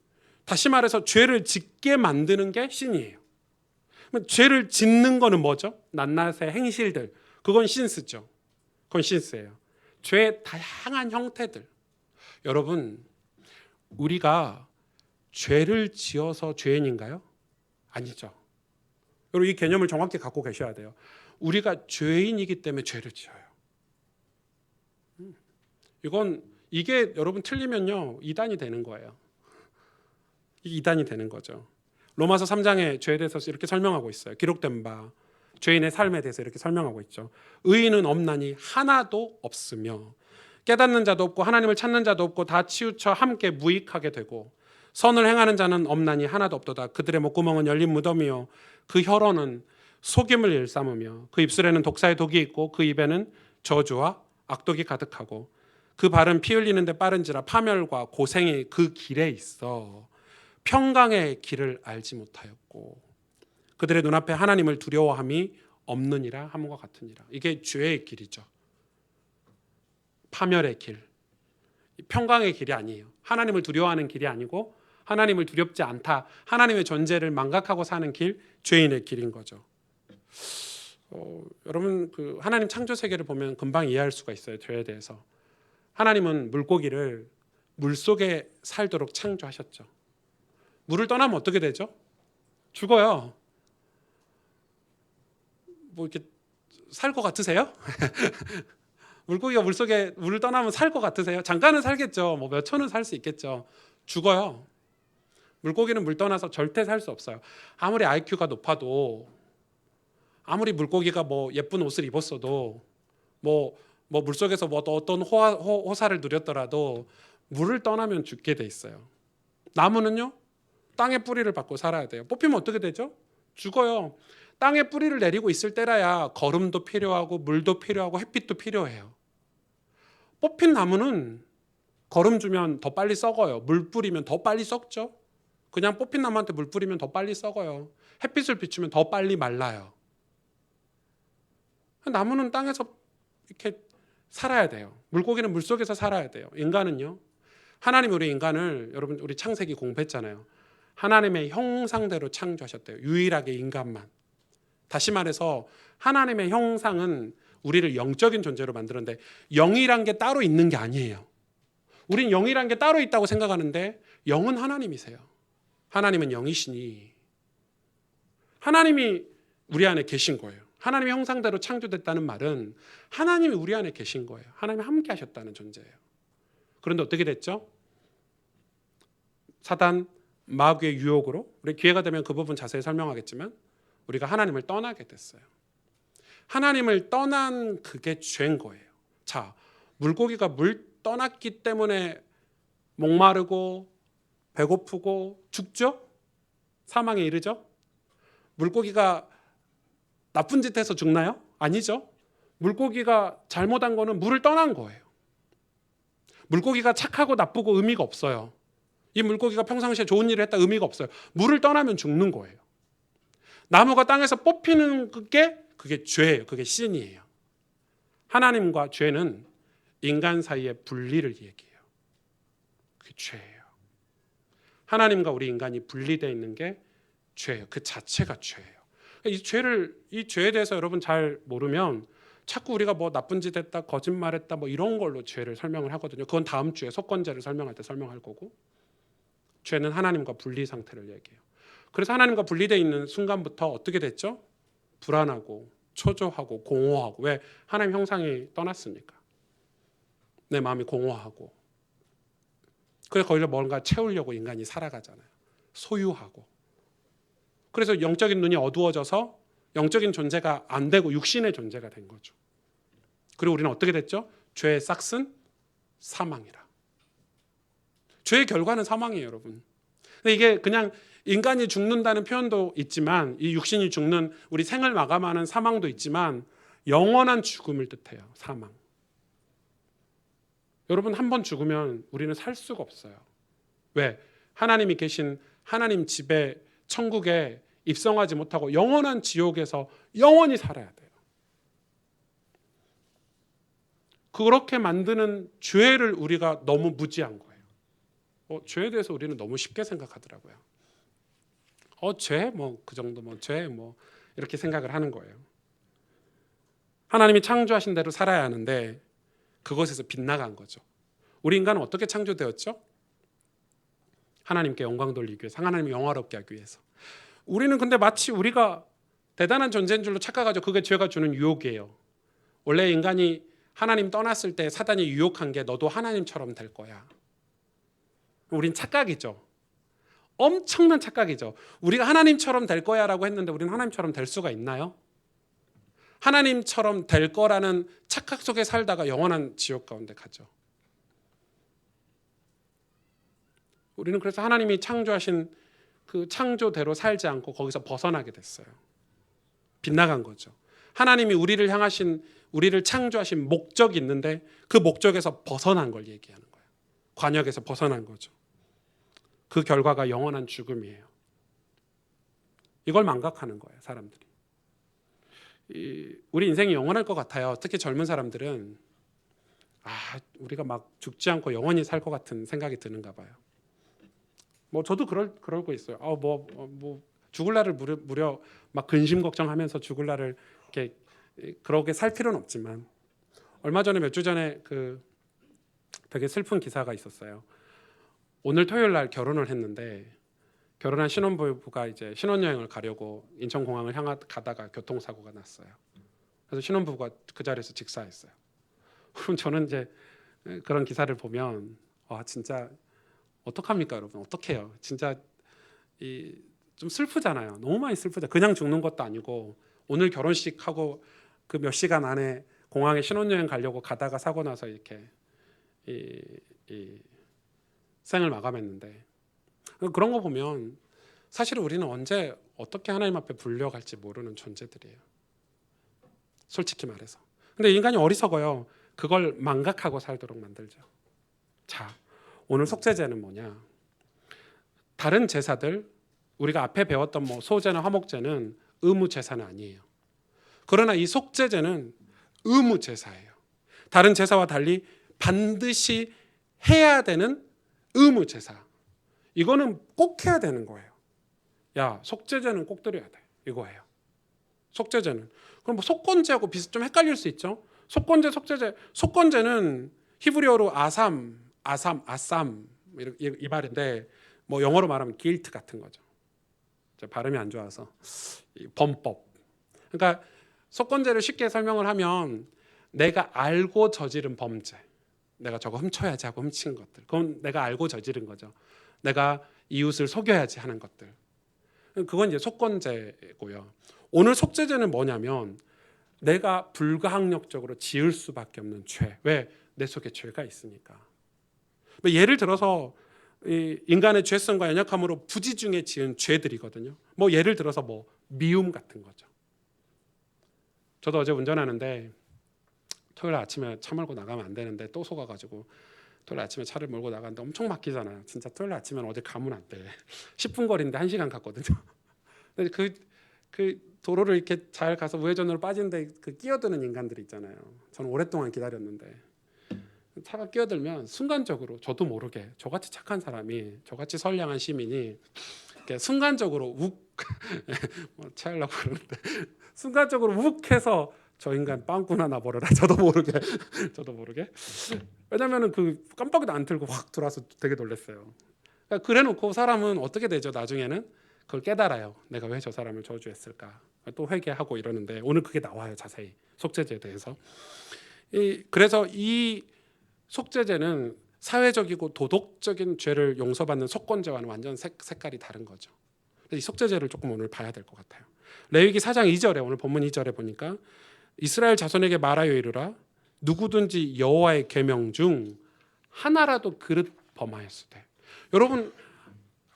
다시 말해서 죄를 짓게 만드는 게 신이에요. 죄를 짓는 거는 뭐죠? 낱낱의 행실들. 그건 신스죠. 그건 신스예요. 죄의 다양한 형태들. 여러분, 우리가 죄를 지어서 죄인인가요? 아니죠. 여러분 이 개념을 정확히 갖고 계셔야 돼요. 우리가 죄인이기 때문에 죄를 지어요. 이게 여러분 틀리면요 이단이 되는 거예요. 이단이 되는 거죠. 로마서 3장에 죄에 대해서 이렇게 설명하고 있어요. 기록된 바 죄인의 삶에 대해서 이렇게 설명하고 있죠. 의인은 없나니 하나도 없으며 깨닫는 자도 없고 하나님을 찾는 자도 없고 다 치우쳐 함께 무익하게 되고 선을 행하는 자는 없나니 하나도 없도다. 그들의 목구멍은 열린 무덤이요 그 혀로는 속임을 일삼으며 그 입술에는 독사의 독이 있고 그 입에는 저주와 악독이 가득하고 그 발은 피 흘리는데 빠른지라 파멸과 고생이 그 길에 있어 평강의 길을 알지 못하였고 그들의 눈앞에 하나님을 두려워함이 없느니라 함과 같으니라. 이게 죄의 길이죠. 파멸의 길, 평강의 길이 아니에요. 하나님을 두려워하는 길이 아니고 하나님을 두렵지 않다, 하나님의 존재를 망각하고 사는 길, 죄인의 길인 거죠. 여러분 그 하나님 창조 세계를 보면 금방 이해할 수가 있어요. 죄에 대해서. 하나님은 물고기를 물속에 살도록 창조하셨죠. 물을 떠나면 어떻게 되죠? 죽어요. 뭐 이렇게 살 것 같으세요? 물고기가 물속에 물을 떠나면 살 것 같으세요? 잠깐은 살겠죠. 뭐 몇 초는 살 수 있겠죠. 죽어요. 물고기는 물 떠나서 절대 살 수 없어요. 아무리 IQ가 높아도 아무리 물고기가 뭐 예쁜 옷을 입었어도 뭐 물속에서 뭐 어떤 호사를 누렸더라도 물을 떠나면 죽게 돼 있어요. 나무는요? 땅에 뿌리를 받고 살아야 돼요. 뽑히면 어떻게 되죠? 죽어요. 땅에 뿌리를 내리고 있을 때라야 거름도 필요하고 물도 필요하고 햇빛도 필요해요. 뽑힌 나무는 거름 주면 더 빨리 썩어요. 물 뿌리면 더 빨리 썩죠. 그냥 뽑힌 나무한테 물 뿌리면 더 빨리 썩어요. 햇빛을 비추면 더 빨리 말라요. 나무는 땅에서 이렇게 살아야 돼요. 물고기는 물속에서 살아야 돼요. 인간은요. 하나님 우리 인간을 여러분 우리 창세기 공부했잖아요. 하나님의 형상대로 창조하셨대요. 유일하게 인간만. 다시 말해서 하나님의 형상은 우리를 영적인 존재로 만드는데 영이란 게 따로 있는 게 아니에요. 우린 영이란 게 따로 있다고 생각하는데 영은 하나님이세요. 하나님은 영이시니 하나님이 우리 안에 계신 거예요. 하나님의 형상대로 창조됐다는 말은 하나님이 우리 안에 계신 거예요. 하나님이 함께 하셨다는 존재예요. 그런데 어떻게 됐죠? 사단 마귀의 유혹으로, 우리 기회가 되면 그 부분 자세히 설명하겠지만 우리가 하나님을 떠나게 됐어요. 하나님을 떠난 그게 죄인 거예요. 자, 물고기가 물 떠났기 때문에 목마르고 배고프고 죽죠? 사망에 이르죠? 물고기가 나쁜 짓 해서 죽나요? 아니죠. 물고기가 잘못한 거는 물을 떠난 거예요. 물고기가 착하고 나쁘고 의미가 없어요. 이 물고기가 평상시에 좋은 일을 했다 의미가 없어요. 물을 떠나면 죽는 거예요. 나무가 땅에서 뽑히는 그게 죄예요. 그게 신이에요. 하나님과 죄는 인간 사이의 분리를 얘기해요. 그게 죄예요. 하나님과 우리 인간이 분리되어 있는 게 죄예요. 그 자체가 죄예요. 이 죄에 대해서 여러분 잘 모르면 자꾸 우리가 뭐 나쁜 짓 했다, 거짓말했다, 뭐 이런 걸로 죄를 설명을 하거든요. 그건 다음 주에 속건죄를 설명할 때 설명할 거고, 죄는 하나님과 분리 상태를 얘기해요. 그래서 하나님과 분리되어 있는 순간부터 어떻게 됐죠? 불안하고 초조하고 공허하고. 왜? 하나님 형상이 떠났으니까. 내 마음이 공허하고. 그래서 거기서 뭔가 채우려고 인간이 살아가잖아요. 소유하고. 그래서 영적인 눈이 어두워져서 영적인 존재가 안 되고 육신의 존재가 된 거죠. 그리고 우리는 어떻게 됐죠? 죄의 싹슨 사망이라. 죄의 결과는 사망이에요, 여러분. 근데 이게 그냥 인간이 죽는다는 표현도 있지만, 이 육신이 죽는, 우리 생을 마감하는 사망도 있지만 영원한 죽음을 뜻해요. 사망. 여러분, 한 번 죽으면 우리는 살 수가 없어요. 왜? 하나님이 계신 하나님 집에, 천국에 입성하지 못하고 영원한 지옥에서 영원히 살아야 돼요. 그렇게 만드는 죄를 우리가 너무 무지한 거예요. 죄에 대해서 우리는 너무 쉽게 생각하더라고요. 죄? 뭐 그 정도, 죄? 이렇게 생각을 하는 거예요. 하나님이 창조하신 대로 살아야 하는데 그것에서 빗나간 거죠. 우리 인간은 어떻게 창조되었죠? 하나님께 영광 돌리기 위해서, 하나님을 영화롭게 하기 위해서. 우리는 근데 마치 우리가 대단한 존재인 줄로 착각하죠. 그게 죄가 주는 유혹이에요. 원래 인간이 하나님 떠났을 때 사단이 유혹한 게 너도 하나님처럼 될 거야. 우린 착각이죠. 엄청난 착각이죠. 우리가 하나님처럼 될 거야 라고 했는데 우리는 하나님처럼 될 수가 있나요? 하나님처럼 될 거라는 착각 속에 살다가 영원한 지옥 가운데 가죠. 우리는 그래서 하나님이 창조하신 그 창조대로 살지 않고 거기서 벗어나게 됐어요. 빗나간 거죠. 하나님이 우리를 향하신, 우리를 창조하신 목적이 있는데 그 목적에서 벗어난 걸 얘기하는 거예요. 관역에서 벗어난 거죠. 그 결과가 영원한 죽음이에요. 이걸 망각하는 거예요, 사람들이. 우리 인생이 영원할 것 같아요. 특히 젊은 사람들은 우리가 막 죽지 않고 영원히 살 것 같은 생각이 드는가 봐요. 저도 그러고 있어요. 죽을 날을 무려 막 근심 걱정하면서 죽을 날을 이렇게 그렇게 살 필요는 없지만, 얼마 전에 몇 주 전에 되게 슬픈 기사가 있었어요. 오늘 토요일 날 결혼을 했는데 결혼한 신혼부부가 이제 신혼여행을 가려고 인천공항을 가다가 교통사고가 났어요. 그래서 신혼부부가 그 자리에서 직사했어요. 그럼 저는 이제 그런 기사를 보면 진짜 어떡합니까, 여러분? 어떡해요? 진짜 좀 슬프잖아요. 너무 많이 슬프죠. 그냥 죽는 것도 아니고 오늘 결혼식하고 그 몇 시간 안에 공항에 신혼여행 가려고 가다가 사고 나서 이렇게 생을 마감했는데, 그런 거 보면 사실 우리는 언제 어떻게 하나님 앞에 불려갈지 모르는 존재들이에요. 솔직히 말해서. 근데 인간이 어리석어요. 그걸 망각하고 살도록 만들죠. 자, 오늘 속죄제는 뭐냐? 다른 제사들, 우리가 앞에 배웠던 소제나 화목제는 의무 제사는 아니에요. 그러나 이 속죄제는 의무 제사예요. 다른 제사와 달리 반드시 해야 되는 의무 제사. 이거는 꼭 해야 되는 거예요. 속죄제는 꼭 드려야 돼. 이거예요. 속죄제는. 그럼 속건제하고 좀 헷갈릴 수 있죠. 속건제, 속죄제. 속건제는 히브리어로 아삼 이 말인데 뭐 영어로 말하면 guilt 같은 거죠. 발음이 안 좋아서 이 범법. 그러니까 속건제를 쉽게 설명을 하면 내가 알고 저지른 범죄, 내가 저거 훔쳐야지 하고 훔친 것들, 그건 내가 알고 저지른 거죠. 내가 이웃을 속여야지 하는 것들, 그건 이제 속건제고요. 오늘 속죄제는 뭐냐면 내가 불가항력적으로 지을 수밖에 없는 죄. 왜? 내 속에 죄가 있으니까. 예를 들어서 이 인간의 죄성과 연약함으로 부지중에 지은 죄들이거든요. 뭐 예를 들어서 뭐 미움 같은 거죠. 저도 어제 운전하는데 토요일 아침에 차 몰고 나가면 안 되는데 또 속아가지고 토요일 아침에 차를 몰고 나가는데 엄청 막히잖아요. 진짜 토요일 아침에는 어디 가면 안 돼. 10분 거리인데 1시간 갔거든요. 근데 그 도로를 이렇게 잘 가서 우회전으로 빠지는데 그 끼어드는 인간들이 있잖아요. 저는 오랫동안 기다렸는데 차가 끼어들면 순간적으로 저도 모르게 저같이 착한 사람이, 저같이 선량한 시민이 이렇게 순간적으로 뭐 차려고 그러는데 순간적으로 욱해서 저 인간 빵꾸나 나버려라. 저도 모르게. 왜냐면은 그 깜빡이도 안 틀고 확 들어와서 되게 놀랐어요. 그러니까 그래놓고 사람은 어떻게 되죠? 나중에는 그걸 깨달아요. 내가 왜 저 사람을 저주했을까? 또 회개하고 이러는데 오늘 그게 나와요. 자세히 속죄제에 대해서. 그래서 이 속죄제는 사회적이고 도덕적인 죄를 용서받는 속건제와는 완전 색깔이 다른 거죠. 이 속죄제를 조금 오늘 봐야 될 것 같아요. 레위기 4장 2절에 오늘 본문 2절에 보니까 이스라엘 자손에게 말하여 이르라 누구든지 여호와의 계명 중 하나라도 그릇 범하였으되. 여러분,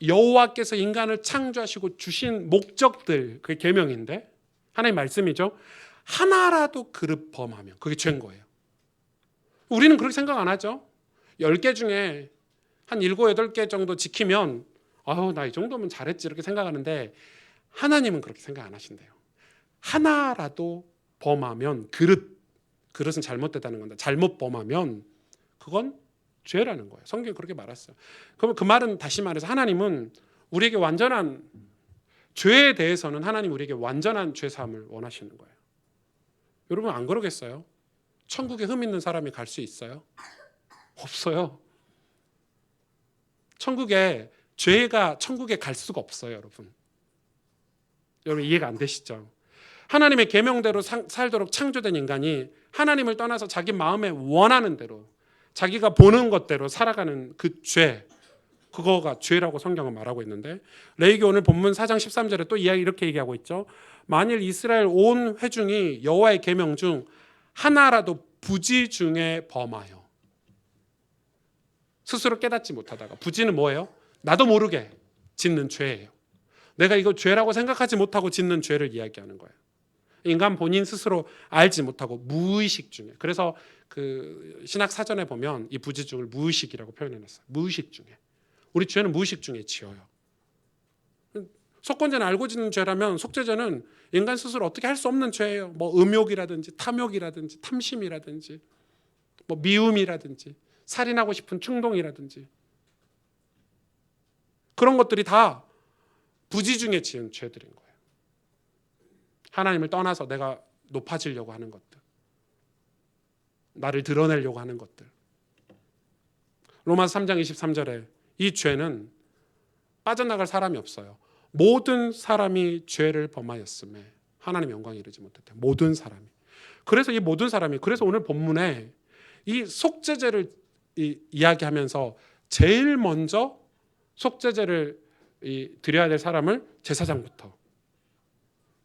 여호와께서 인간을 창조하시고 주신 목적들, 그게 계명인데 하나님 말씀이죠. 하나라도 그릇 범하면 그게 죄인 거예요. 우리는 그렇게 생각 안 하죠. 10개 중에 한 7, 8개 정도 지키면 나 이 정도면 잘했지 이렇게 생각하는데 하나님은 그렇게 생각 안 하신대요. 하나라도 범하면 그릇은 잘못됐다는 건데 잘못 범하면 그건 죄라는 거예요. 성경이 그렇게 말했어요. 그러면 그 말은 다시 말해서 하나님은 우리에게 완전한 죄에 대해서는 하나님 우리에게 완전한 죄 사함을 원하시는 거예요. 여러분 안 그러겠어요? 천국에 흠 있는 사람이 갈 수 있어요? 없어요. 죄가 천국에 갈 수가 없어요, 여러분. 여러분 이해가 안 되시죠? 하나님의 계명대로 살도록 창조된 인간이 하나님을 떠나서 자기 마음에 원하는 대로 자기가 보는 것대로 살아가는 그 죄, 그거가 죄라고 성경은 말하고 있는데 레위기 오늘 본문 4장 13절에 또 이렇게 얘기하고 있죠. 만일 이스라엘 온 회중이 여호와의 계명 중 하나라도 부지 중에 범하여, 스스로 깨닫지 못하다가, 부지는 뭐예요? 나도 모르게 짓는 죄예요. 내가 이거 죄라고 생각하지 못하고 짓는 죄를 이야기하는 거예요. 인간 본인 스스로 알지 못하고 무의식 중에. 그래서 그 신학 사전에 보면 이 부지중을 무의식이라고 표현해놨어요. 무의식 중에. 우리 죄는 무의식 중에 지어요. 속건제는 알고 짓는 죄라면 속죄제는 인간 스스로 어떻게 할 수 없는 죄예요. 뭐 음욕이라든지 탐욕이라든지 탐심이라든지 뭐 미움이라든지 살인하고 싶은 충동이라든지 그런 것들이 다 부지 중에 지은 죄들인 거예요. 하나님을 떠나서 내가 높아지려고 하는 것들, 나를 드러내려고 하는 것들. 로마서 3장 23절에 이 죄는 빠져나갈 사람이 없어요. 모든 사람이 죄를 범하였음에 하나님 영광에 이르지 못했대요. 모든 사람이. 그래서 이 모든 사람이, 그래서 오늘 본문에 이 속죄제를 이야기하면서 제일 먼저 속죄제를 드려야 될 사람을 제사장부터,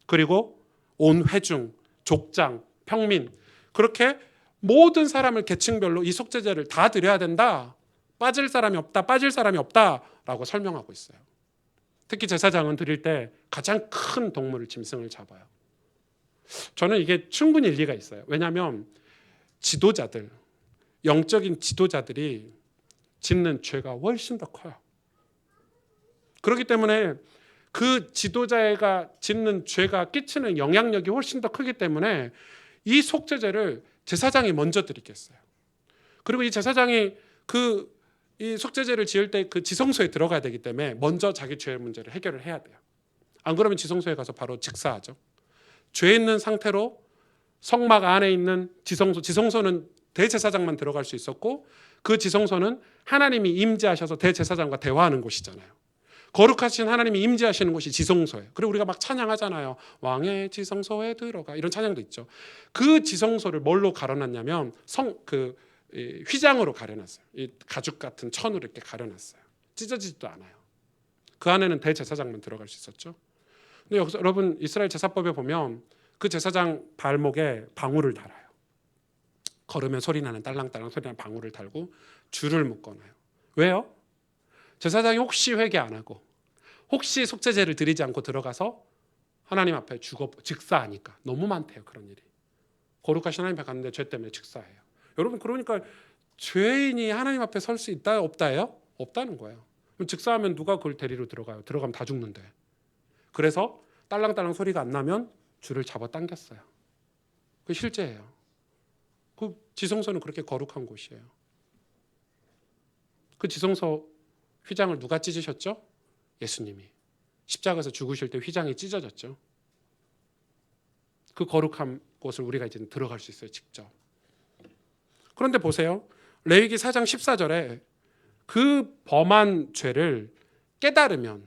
그리고 온 회중, 족장, 평민, 그렇게 모든 사람을 계층별로 이 속죄제를 다 드려야 된다. 빠질 사람이 없다라고 설명하고 있어요. 특히 제사장은 드릴 때 가장 큰 동물을, 짐승을 잡아요. 저는 이게 충분히 일리가 있어요. 왜냐하면 지도자들, 영적인 지도자들이 짓는 죄가 훨씬 더 커요. 그렇기 때문에 그 지도자가 짓는 죄가 끼치는 영향력이 훨씬 더 크기 때문에 이 속죄제를 제사장이 먼저 드리겠어요. 그리고 이 제사장이 이 속죄제를 지을 때 그 지성소에 들어가야 되기 때문에 먼저 자기 죄 문제를 해결을 해야 돼요. 안 그러면 지성소에 가서 바로 직사하죠. 죄 있는 상태로 성막 안에 있는 지성소는 대제사장만 들어갈 수 있었고 그 지성소는 하나님이 임재하셔서 대제사장과 대화하는 곳이잖아요. 거룩하신 하나님이 임재하시는 곳이 지성소예요. 그리고 우리가 막 찬양하잖아요. 왕의 지성소에 들어가 이런 찬양도 있죠. 그 지성소를 뭘로 가려놨냐면 휘장으로 가려놨어요. 이 가죽 같은 천으로 이렇게 가려놨어요. 찢어지지도 않아요. 그 안에는 대제사장만 들어갈 수 있었죠. 근데 여기서 여러분 이스라엘 제사법에 보면 그 제사장 발목에 방울을 달아요. 걸으면 소리 나는 딸랑딸랑 소리 나는 방울을 달고 줄을 묶어놔요. 왜요? 제사장이 혹시 회개 안 하고 혹시 속죄제를 드리지 않고 들어가서 하나님 앞에 즉사하니까. 너무 많대요 그런 일이. 거룩하신 하나님 앞에 갔는데 죄 때문에 즉사해요. 여러분 그러니까 죄인이 하나님 앞에 설 수 있다 없다예요? 없다는 거예요. 그럼 즉사하면 누가 그걸 데리러 들어가요? 들어가면 다 죽는데. 그래서 딸랑딸랑 소리가 안 나면 줄을 잡아 당겼어요. 그게 실제예요. 그 지성소는 그렇게 거룩한 곳이에요. 그 지성소 휘장을 누가 찢으셨죠? 예수님이. 십자가에서 죽으실 때 휘장이 찢어졌죠. 그 거룩한 곳을 우리가 이제 들어갈 수 있어요. 직접. 그런데 보세요. 레위기 4장 14절에 그 범한 죄를 깨달으면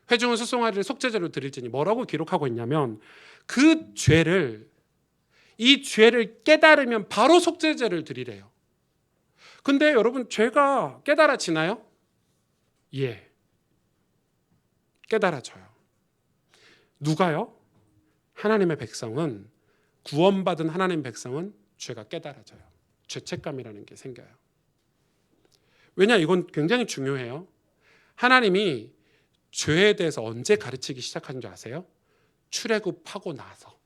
회중은 수송아리를 속죄제로 드릴지니 뭐라고 기록하고 있냐면 이 죄를 깨달으면 바로 속죄제를 드리래요. 근데 여러분 죄가 깨달아지나요? 예. 깨달아져요. 누가요? 하나님의 백성은 구원받은 하나님의 백성은 죄가 깨달아져요. 죄책감이라는 게 생겨요. 왜냐 이건 굉장히 중요해요. 하나님이 죄에 대해서 언제 가르치기 시작한 줄 아세요? 출애굽하고 나서.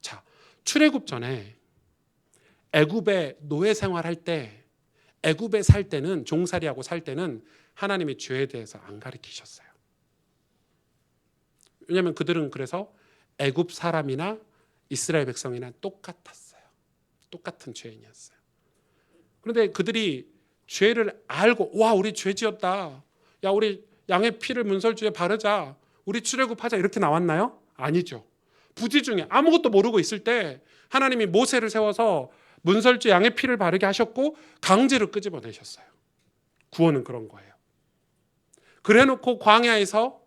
자, 출애굽 전에 애굽에 노예 생활할 때 애굽에 살 때는 종살이하고 살 때는 하나님이 죄에 대해서 안 가르치셨어요. 왜냐하면 그들은 그래서 애굽 사람이나 이스라엘 백성이나 똑같았어요. 똑같은 죄인이었어요. 그런데 그들이 죄를 알고 와 우리 죄 지었다. 야 우리 양의 피를 문설주에 바르자. 우리 출애굽하자 이렇게 나왔나요? 아니죠. 부지 중에 아무것도 모르고 있을 때 하나님이 모세를 세워서 문설주 양의 피를 바르게 하셨고 강제로 끄집어내셨어요. 구원은 그런 거예요. 그래놓고 광야에서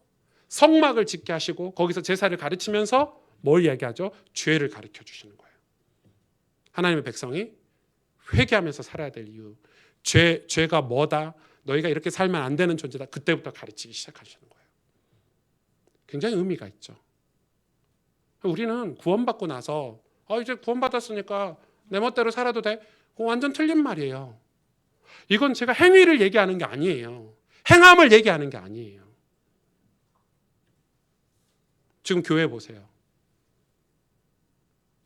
성막을 짓게 하시고 거기서 제사를 가르치면서 뭘 얘기하죠? 죄를 가르쳐 주시는 거예요. 하나님의 백성이 회개하면서 살아야 될 이유. 죄가 뭐다? 너희가 이렇게 살면 안 되는 존재다. 그때부터 가르치기 시작하시는 거예요. 굉장히 의미가 있죠. 우리는 구원받고 나서 이제 구원받았으니까 내 멋대로 살아도 돼? 그거 완전 틀린 말이에요. 이건 제가 행위를 얘기하는 게 아니에요. 행함을 얘기하는 게 아니에요. 지금 교회 보세요.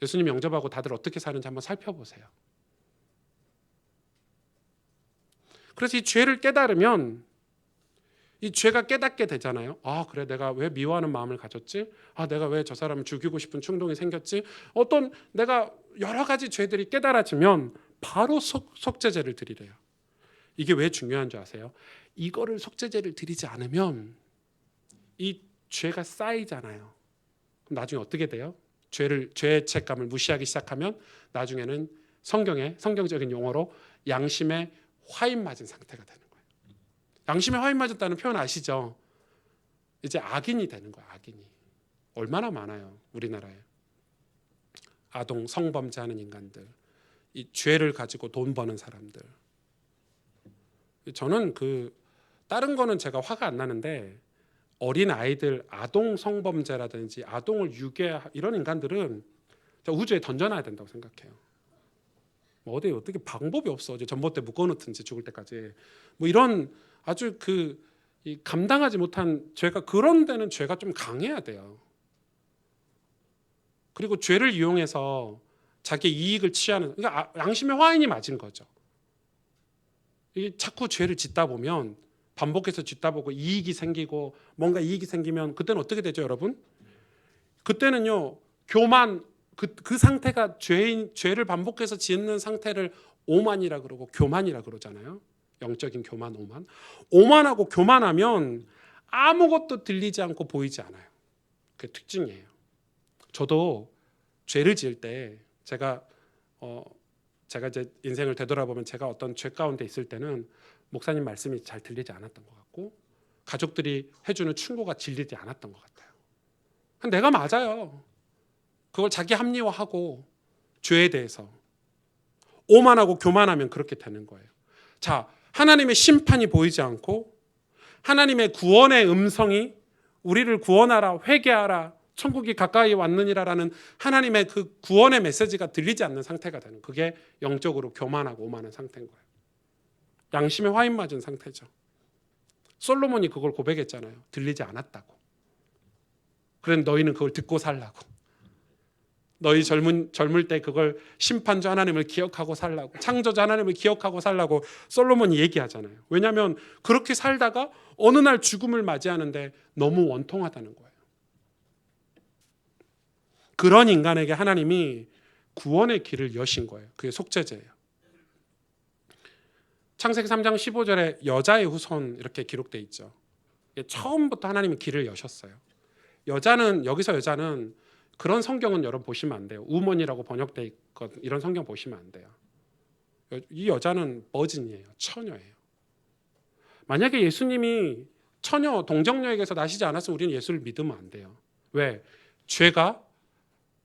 예수님 영접하고 다들 어떻게 사는지 한번 살펴보세요. 그래서 이 죄를 깨달으면 이 죄가 깨닫게 되잖아요. 그래 내가 왜 미워하는 마음을 가졌지? 내가 왜 저 사람을 죽이고 싶은 충동이 생겼지? 어떤 내가 여러 가지 죄들이 깨달아지면 바로 속죄제를 드리래요. 이게 왜 중요한 줄 아세요? 이거를 속죄제를 드리지 않으면 이 죄가 쌓이잖아요. 그럼 나중에 어떻게 돼요? 죄의 책감을 무시하기 시작하면 나중에는 성경적인 용어로 양심에 화인 맞은 상태가 되는 거예요. 양심에 화인 맞았다는 표현 아시죠? 이제 악인이 되는 거예요. 악인이. 얼마나 많아요. 우리나라에. 아동 성범죄하는 인간들. 이 죄를 가지고 돈 버는 사람들. 저는 다른 거는 제가 화가 안 나는데 어린 아이들 아동 성범죄라든지 아동을 유괴 이런 인간들은 우주에 던져놔야 된다고 생각해요. 어떻게 방법이 없어. 이제 전봇대 묶어놓든지 죽을 때까지. 이런 아주 감당하지 못한 죄가 그런 데는 죄가 좀 강해야 돼요. 그리고 죄를 이용해서 자기 이익을 취하는 그러니까 양심의 화인이 맞은 거죠. 이게 자꾸 죄를 짓다 보면 반복해서 짓다 보고 이익이 생기고 뭔가 이익이 생기면 그때는 어떻게 되죠, 여러분? 그때는요 교만 그 상태가 죄를 반복해서 짓는 상태를 오만이라 그러고 교만이라 그러잖아요. 영적인 교만, 오만. 오만하고 교만하면 아무것도 들리지 않고 보이지 않아요. 그게 특징이에요. 저도 죄를 지을 때 제가 제가 이제 인생을 되돌아보면 제가 어떤 죄 가운데 있을 때는 목사님 말씀이 잘 들리지 않았던 것 같고 가족들이 해주는 충고가 질리지 않았던 것 같아요. 내가 맞아요. 그걸 자기 합리화하고 죄에 대해서 오만하고 교만하면 그렇게 되는 거예요. 자, 하나님의 심판이 보이지 않고 하나님의 구원의 음성이 우리를 구원하라, 회개하라, 천국이 가까이 왔느니라라는 하나님의 그 구원의 메시지가 들리지 않는 상태가 되는, 그게 영적으로 교만하고 오만한 상태인 거예요. 양심에 화인 맞은 상태죠. 솔로몬이 그걸 고백했잖아요. 들리지 않았다고. 그런데 너희는 그걸 듣고 살라고. 너희 젊을 때 그걸 심판주 하나님을 기억하고 살라고, 창조주 하나님을 기억하고 살라고 솔로몬이 얘기하잖아요. 왜냐하면 그렇게 살다가 어느 날 죽음을 맞이하는데 너무 원통하다는 거예요. 그런 인간에게 하나님이 구원의 길을 여신 거예요. 그게 속죄제예요. 창세기 3장 15절에 여자의 후손 이렇게 기록되어 있죠. 처음부터 하나님이 길을 여셨어요. 여기서 여자는 그런 성경은 여러분 보시면 안 돼요. 우먼이라고 번역되어 있거든. 이런 성경 보시면 안 돼요. 이 여자는 버진이에요. 처녀예요. 만약에 예수님이 처녀 동정녀에게서 나시지 않았으면 우리는 예수를 믿으면 안 돼요. 왜? 죄가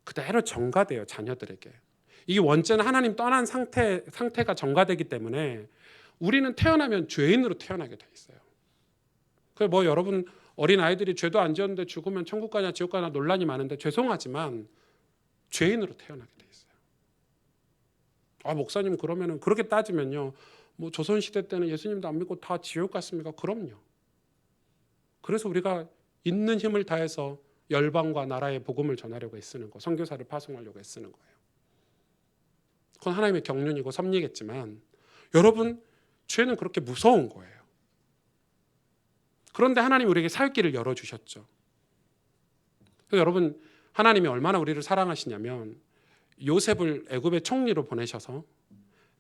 그대로 전가돼요. 자녀들에게. 이 원죄는 하나님 떠난 상태가 전가되기 때문에 우리는 태어나면 죄인으로 태어나게 돼 있어요. 뭐 여러분 어린 아이들이 죄도 안 지었는데 죽으면 천국 가냐 지옥 가냐 논란이 많은데 죄송하지만 죄인으로 태어나게 돼 있어요. 목사님 그러면은 그렇게 따지면요, 뭐 조선 시대 때는 예수님도 안 믿고 다 지옥 갔습니까? 그럼요. 그래서 우리가 있는 힘을 다해서 열방과 나라의 복음을 전하려고 애쓰는 거, 선교사를 파송하려고 애쓰는 거예요. 그건 하나님의 경륜이고 섭리겠지만 여러분 죄는 그렇게 무서운 거예요. 그런데 하나님이 우리에게 살 길을 열어주셨죠. 여러분 하나님이 얼마나 우리를 사랑하시냐면 요셉을 애굽의 총리로 보내셔서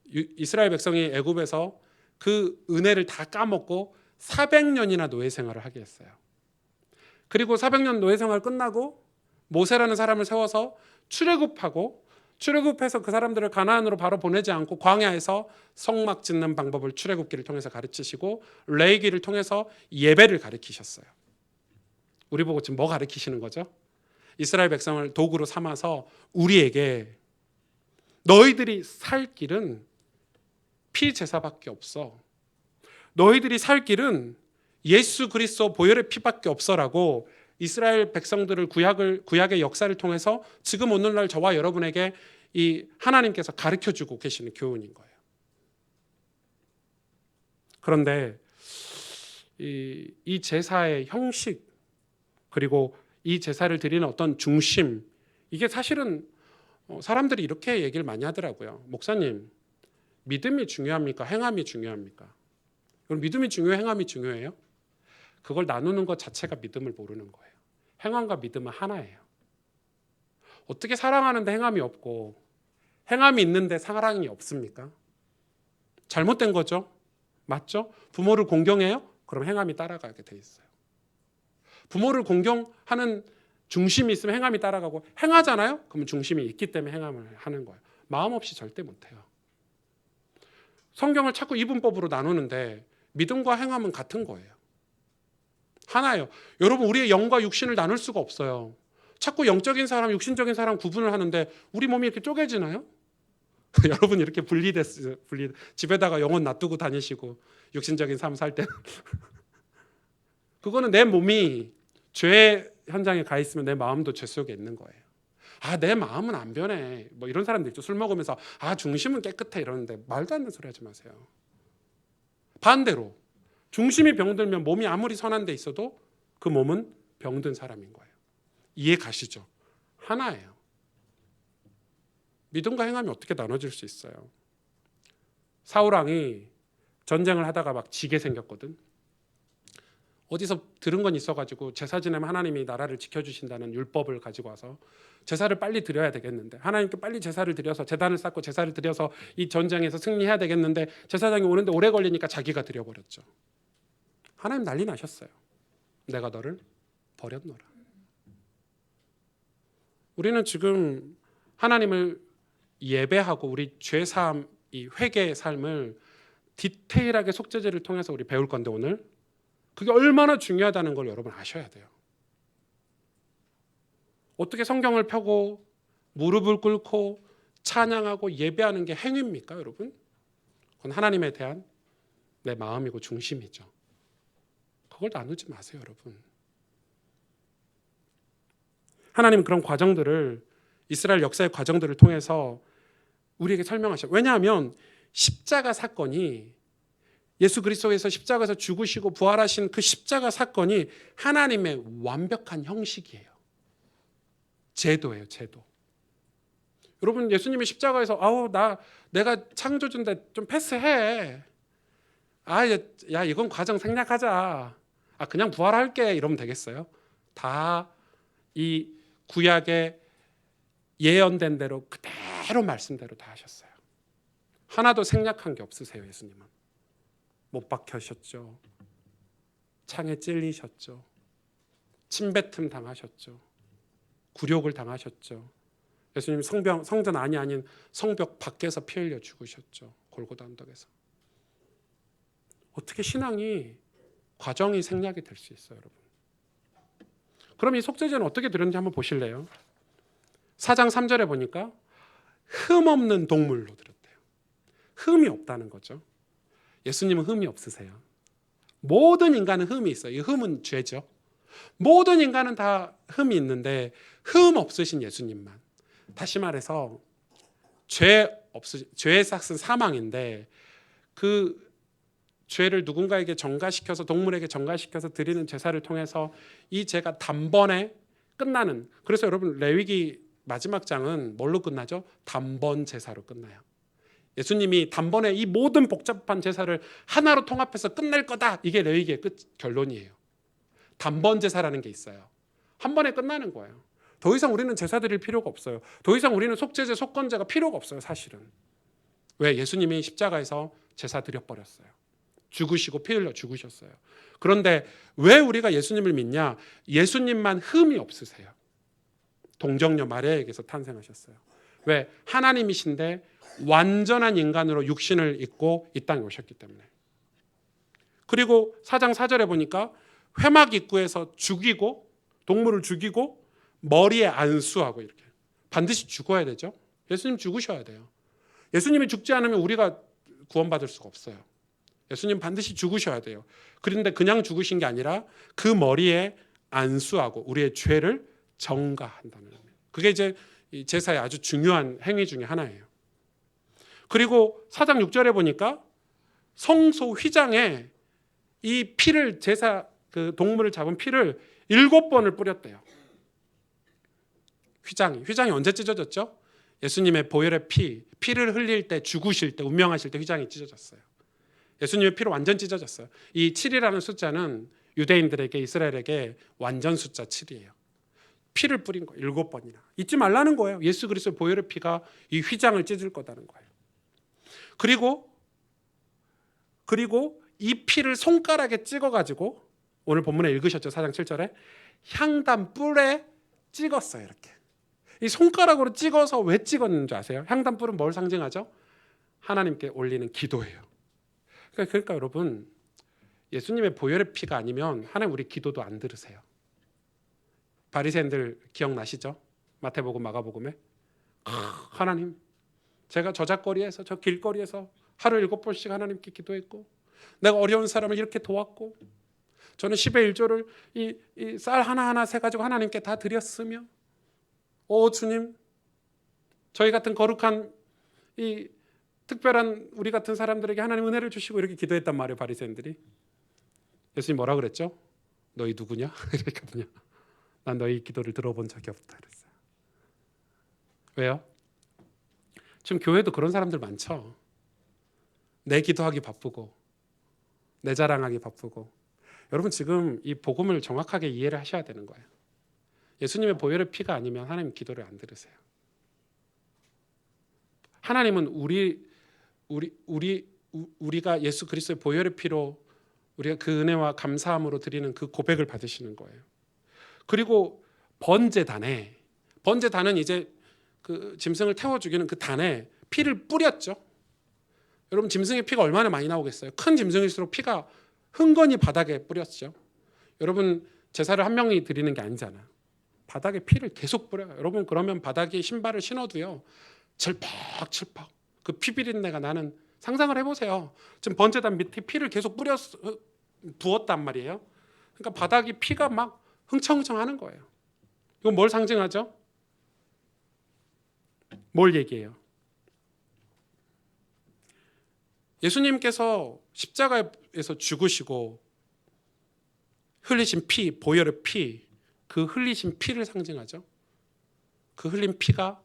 이스라엘 백성이 애굽에서 그 은혜를 다 까먹고 400년이나 노예 생활을 하게 했어요. 그리고 400년 노예 생활 끝나고 모세라는 사람을 세워서 출애굽해서 그 사람들을 가나안으로 바로 보내지 않고 광야에서 성막 짓는 방법을 출애굽기를 통해서 가르치시고 레위기를 통해서 예배를 가르치셨어요. 우리 보고 지금 뭐 가르치시는 거죠? 이스라엘 백성을 도구로 삼아서 우리에게 너희들이 살 길은 피제사밖에 없어. 너희들이 살 길은 예수 그리스도 보혈의 피밖에 없어라고 이스라엘 백성들을 구약의 역사를 통해서 지금 오늘날 저와 여러분에게 이 하나님께서 가르쳐주고 계시는 교훈인 거예요. 그런데 이 제사의 형식 그리고 이 제사를 드리는 어떤 중심, 이게 사실은 사람들이 이렇게 얘기를 많이 하더라고요. 목사님, 믿음이 중요합니까? 행함이 중요합니까? 그럼 믿음이 중요해요? 행함이 중요해요? 그걸 나누는 것 자체가 믿음을 모르는 거예요. 행함과 믿음은 하나예요. 어떻게 사랑하는데 행함이 없고 행함이 있는데 사랑이 없습니까? 잘못된 거죠. 맞죠? 부모를 공경해요? 그럼 행함이 따라가게 돼 있어요. 부모를 공경하는 중심이 있으면 행함이 따라가고, 행하잖아요? 그러면 중심이 있기 때문에 행함을 하는 거예요. 마음 없이 절대 못해요. 성경을 자꾸 이분법으로 나누는데 믿음과 행함은 같은 거예요. 하나예요. 여러분 우리의 영과 육신을 나눌 수가 없어요. 자꾸 영적인 사람, 육신적인 사람 구분을 하는데 우리 몸이 이렇게 쪼개지나요? 여러분 이렇게 집에다가 영혼 놔두고 다니시고 육신적인 삶 살 때는 그거는 내 몸이 죄 현장에 가 있으면 내 마음도 죄 속에 있는 거예요. 내 마음은 안 변해. 뭐 이런 사람들 있죠. 술 먹으면서 중심은 깨끗해 이러는데 말도 안 되는 소리 하지 마세요. 반대로 중심이 병들면 몸이 아무리 선한 데 있어도 그 몸은 병든 사람인 거예요. 이해 가시죠? 하나예요. 믿음과 행함이 어떻게 나눠질 수 있어요? 사울왕이 전쟁을 하다가 막 지게 생겼거든. 어디서 들은 건 있어가지고 제사 지내면 하나님이 나라를 지켜주신다는 율법을 가지고 와서 제사를 빨리 드려야 되겠는데, 하나님께 빨리 제사를 드려서 제단을 쌓고 제사를 드려서 이 전쟁에서 승리해야 되겠는데 제사장이 오는데 오래 걸리니까 자기가 드려버렸죠. 하나님 난리 나셨어요. 내가 너를 버렸노라. 우리는 지금 하나님을 예배하고 우리 죄 사함, 이 회개의 삶을 디테일하게 속죄제를 통해서 우리 배울 건데 오늘 그게 얼마나 중요하다는 걸 여러분 아셔야 돼요. 어떻게 성경을 펴고 무릎을 꿇고 찬양하고 예배하는 게 행위입니까, 여러분? 그건 하나님에 대한 내 마음이고 중심이죠. 그걸 나누지 마세요, 여러분. 하나님 그런 과정들을 이스라엘 역사의 과정들을 통해서 우리에게 설명하셔요. 왜냐하면 십자가 사건이 예수 그리스도에서 십자가에서 죽으시고 부활하신 그 십자가 사건이 하나님의 완벽한 형식이에요. 제도예요, 제도. 여러분 예수님이 십자가에서 내가 창조주인데 좀 패스해. 야 이건 과정 생략하자. 그냥 부활할게 이러면 되겠어요? 다 이 구약의 예언된 대로 그대로 말씀대로 다 하셨어요. 하나도 생략한 게 없으세요. 예수님은 못 박혀셨죠. 창에 찔리셨죠. 침뱉음 당하셨죠. 굴욕을 당하셨죠. 예수님 성전 안이 아닌 성벽 밖에서 피 흘려 죽으셨죠. 골고다 언덕에서. 어떻게 신앙이 과정이 생략이 될 수 있어요, 여러분? 그럼 이 속죄제는 어떻게 드렸는지 한번 보실래요? 4장 3절에 보니까 흠 없는 동물로 드렸대요. 흠이 없다는 거죠. 예수님은 흠이 없으세요. 모든 인간은 흠이 있어요. 이 흠은 죄죠. 모든 인간은 다 흠이 있는데 흠 없으신 예수님만. 다시 말해서 죄의 삭은 사망인데 그 죄를 누군가에게 전가시켜서 동물에게 전가시켜서 드리는 제사를 통해서 이 죄가 단번에 끝나는. 그래서 여러분 레위기 마지막 장은 뭘로 끝나죠? 단번 제사로 끝나요. 예수님이 단번에 이 모든 복잡한 제사를 하나로 통합해서 끝낼 거다. 이게 레위기의 결론이에요. 단번 제사라는 게 있어요. 한 번에 끝나는 거예요. 더 이상 우리는 제사 드릴 필요가 없어요. 더 이상 우리는 속죄제, 속건제가 필요가 없어요, 사실은. 왜? 예수님이 십자가에서 제사 드려버렸어요. 죽으시고 피 흘려 죽으셨어요. 그런데 왜 우리가 예수님을 믿냐? 예수님만 흠이 없으세요. 동정녀 마리아에게서 탄생하셨어요. 왜? 하나님이신데 완전한 인간으로 육신을 입고 이 땅에 오셨기 때문에. 그리고 4장 4절에 보니까 회막 입구에서 죽이고 동물을 죽이고 머리에 안수하고 이렇게 반드시 죽어야 되죠. 예수님 죽으셔야 돼요. 예수님이 죽지 않으면 우리가 구원받을 수가 없어요. 예수님 반드시 죽으셔야 돼요. 그런데 그냥 죽으신 게 아니라 그 머리에 안수하고 우리의 죄를 정가한다는 의미. 그게 이제 제사의 아주 중요한 행위 중에 하나예요. 그리고 4장 6절에 보니까 성소 휘장에 이 피를 제사 그 동물을 잡은 피를 7번을 뿌렸대요. 휘장이 언제 찢어졌죠? 예수님의 보혈의 피를 흘릴 때 죽으실 때 운명하실 때 휘장이 찢어졌어요. 예수님의 피로 완전 찢어졌어요. 이 7이라는 숫자는 유대인들에게 이스라엘에게 완전 숫자 7이에요. 피를 뿌린 거 7번이나. 잊지 말라는 거예요. 예수 그리스도의 보혈의 피가 이 휘장을 찢을 거다는 거예요. 그리고 이 피를 손가락에 찍어가지고 오늘 본문에 읽으셨죠? 4장 7절에 향단 뿔에 찍었어요. 이렇게. 이 손가락으로 찍어서 왜 찍었는 줄 아세요? 향단 뿔은 뭘 상징하죠? 하나님께 올리는 기도예요. 그러니까 여러분 예수님의 보혈의 피가 아니면 하나님 우리 기도도 안 들으세요. 바리새인들 기억나시죠? 마태복음 마가복음에 하나님 제가 저잣거리에서 저 길거리에서 하루 7번씩 하나님께 기도했고 내가 어려운 사람을 이렇게 도왔고 저는 10의 1조를 이 쌀 하나하나 세가지고 하나님께 다 드렸으며 주님 저희 같은 거룩한 이 특별한 우리 같은 사람들에게 하나님 은혜를 주시고 이렇게 기도했단 말이에요. 바리새인들이. 예수님 뭐라 그랬죠? 너희 누구냐? 이랬거든요. 난 너희 기도를 들어본 적이 없다 그랬어요. 왜요? 지금 교회도 그런 사람들 많죠. 내 기도하기 바쁘고 내 자랑하기 바쁘고. 여러분 지금 이 복음을 정확하게 이해를 하셔야 되는 거예요. 예수님의 보혈의 피가 아니면 하나님 기도를 안 들으세요. 하나님은 우리가 예수 그리스도의 보혈의 피로 우리가 그 은혜와 감사함으로 드리는 그 고백을 받으시는 거예요. 그리고 번제단은 이제 그 짐승을 태워 죽이는 그 단에 피를 뿌렸죠. 여러분 짐승의 피가 얼마나 많이 나오겠어요? 큰 짐승일수록 피가 흥건히 바닥에 뿌렸죠. 여러분 제사를 한 명이 드리는 게 아니잖아요. 바닥에 피를 계속 뿌려요. 여러분 그러면 바닥에 신발을 신어도요. 철퍽철퍽 그 피 비린내가 나는 상상을 해보세요. 지금 번제단 밑에 피를 계속 부었단 말이에요. 그러니까 바닥이 피가 막 흥청흥청하는 거예요. 이건 뭘 상징하죠? 뭘 얘기해요? 예수님께서 십자가에서 죽으시고 흘리신 피, 보혈의 피, 그 흘리신 피를 상징하죠. 그 흘린 피가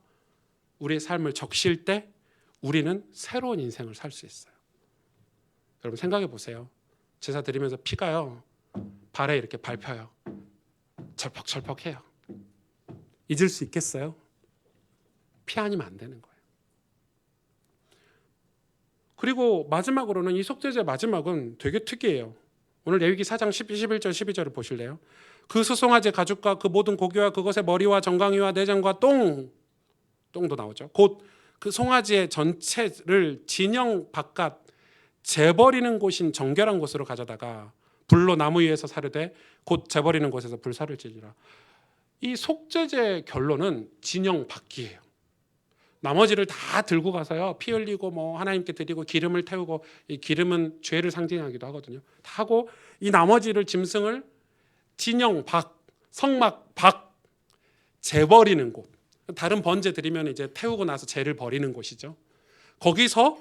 우리의 삶을 적실 때 우리는 새로운 인생을 살 수 있어요. 여러분 생각해 보세요. 제사 드리면서 피가요 발에 이렇게 밟혀요. 철퍽철퍽해요. 잊을 수 있겠어요? 피 아니면 안 되는 거예요. 그리고 마지막으로는 이 속죄제 마지막은 되게 특이해요. 오늘 레위기 4장 11절 12절을 보실래요? 그 수송아지 가죽과 그 모든 고기와 그것의 머리와 정강이와 내장과 똥도 나오죠. 곧 그 송아지의 전체를 진영 바깥 재버리는 곳인 정결한 곳으로 가져다가 불로 나무 위에서 사르되 곧 재버리는 곳에서 불사를 지니라. 이 속죄제 결론은 진영 밖이에요. 나머지를 다 들고 가서요 피 흘리고 뭐 하나님께 드리고 기름을 태우고, 이 기름은 죄를 상징하기도 하거든요. 다 하고 이 나머지를 짐승을 진영 밖, 성막 밖 재버리는 곳. 다른 번제 드리면 이제 태우고 나서 죄를 버리는 곳이죠. 거기서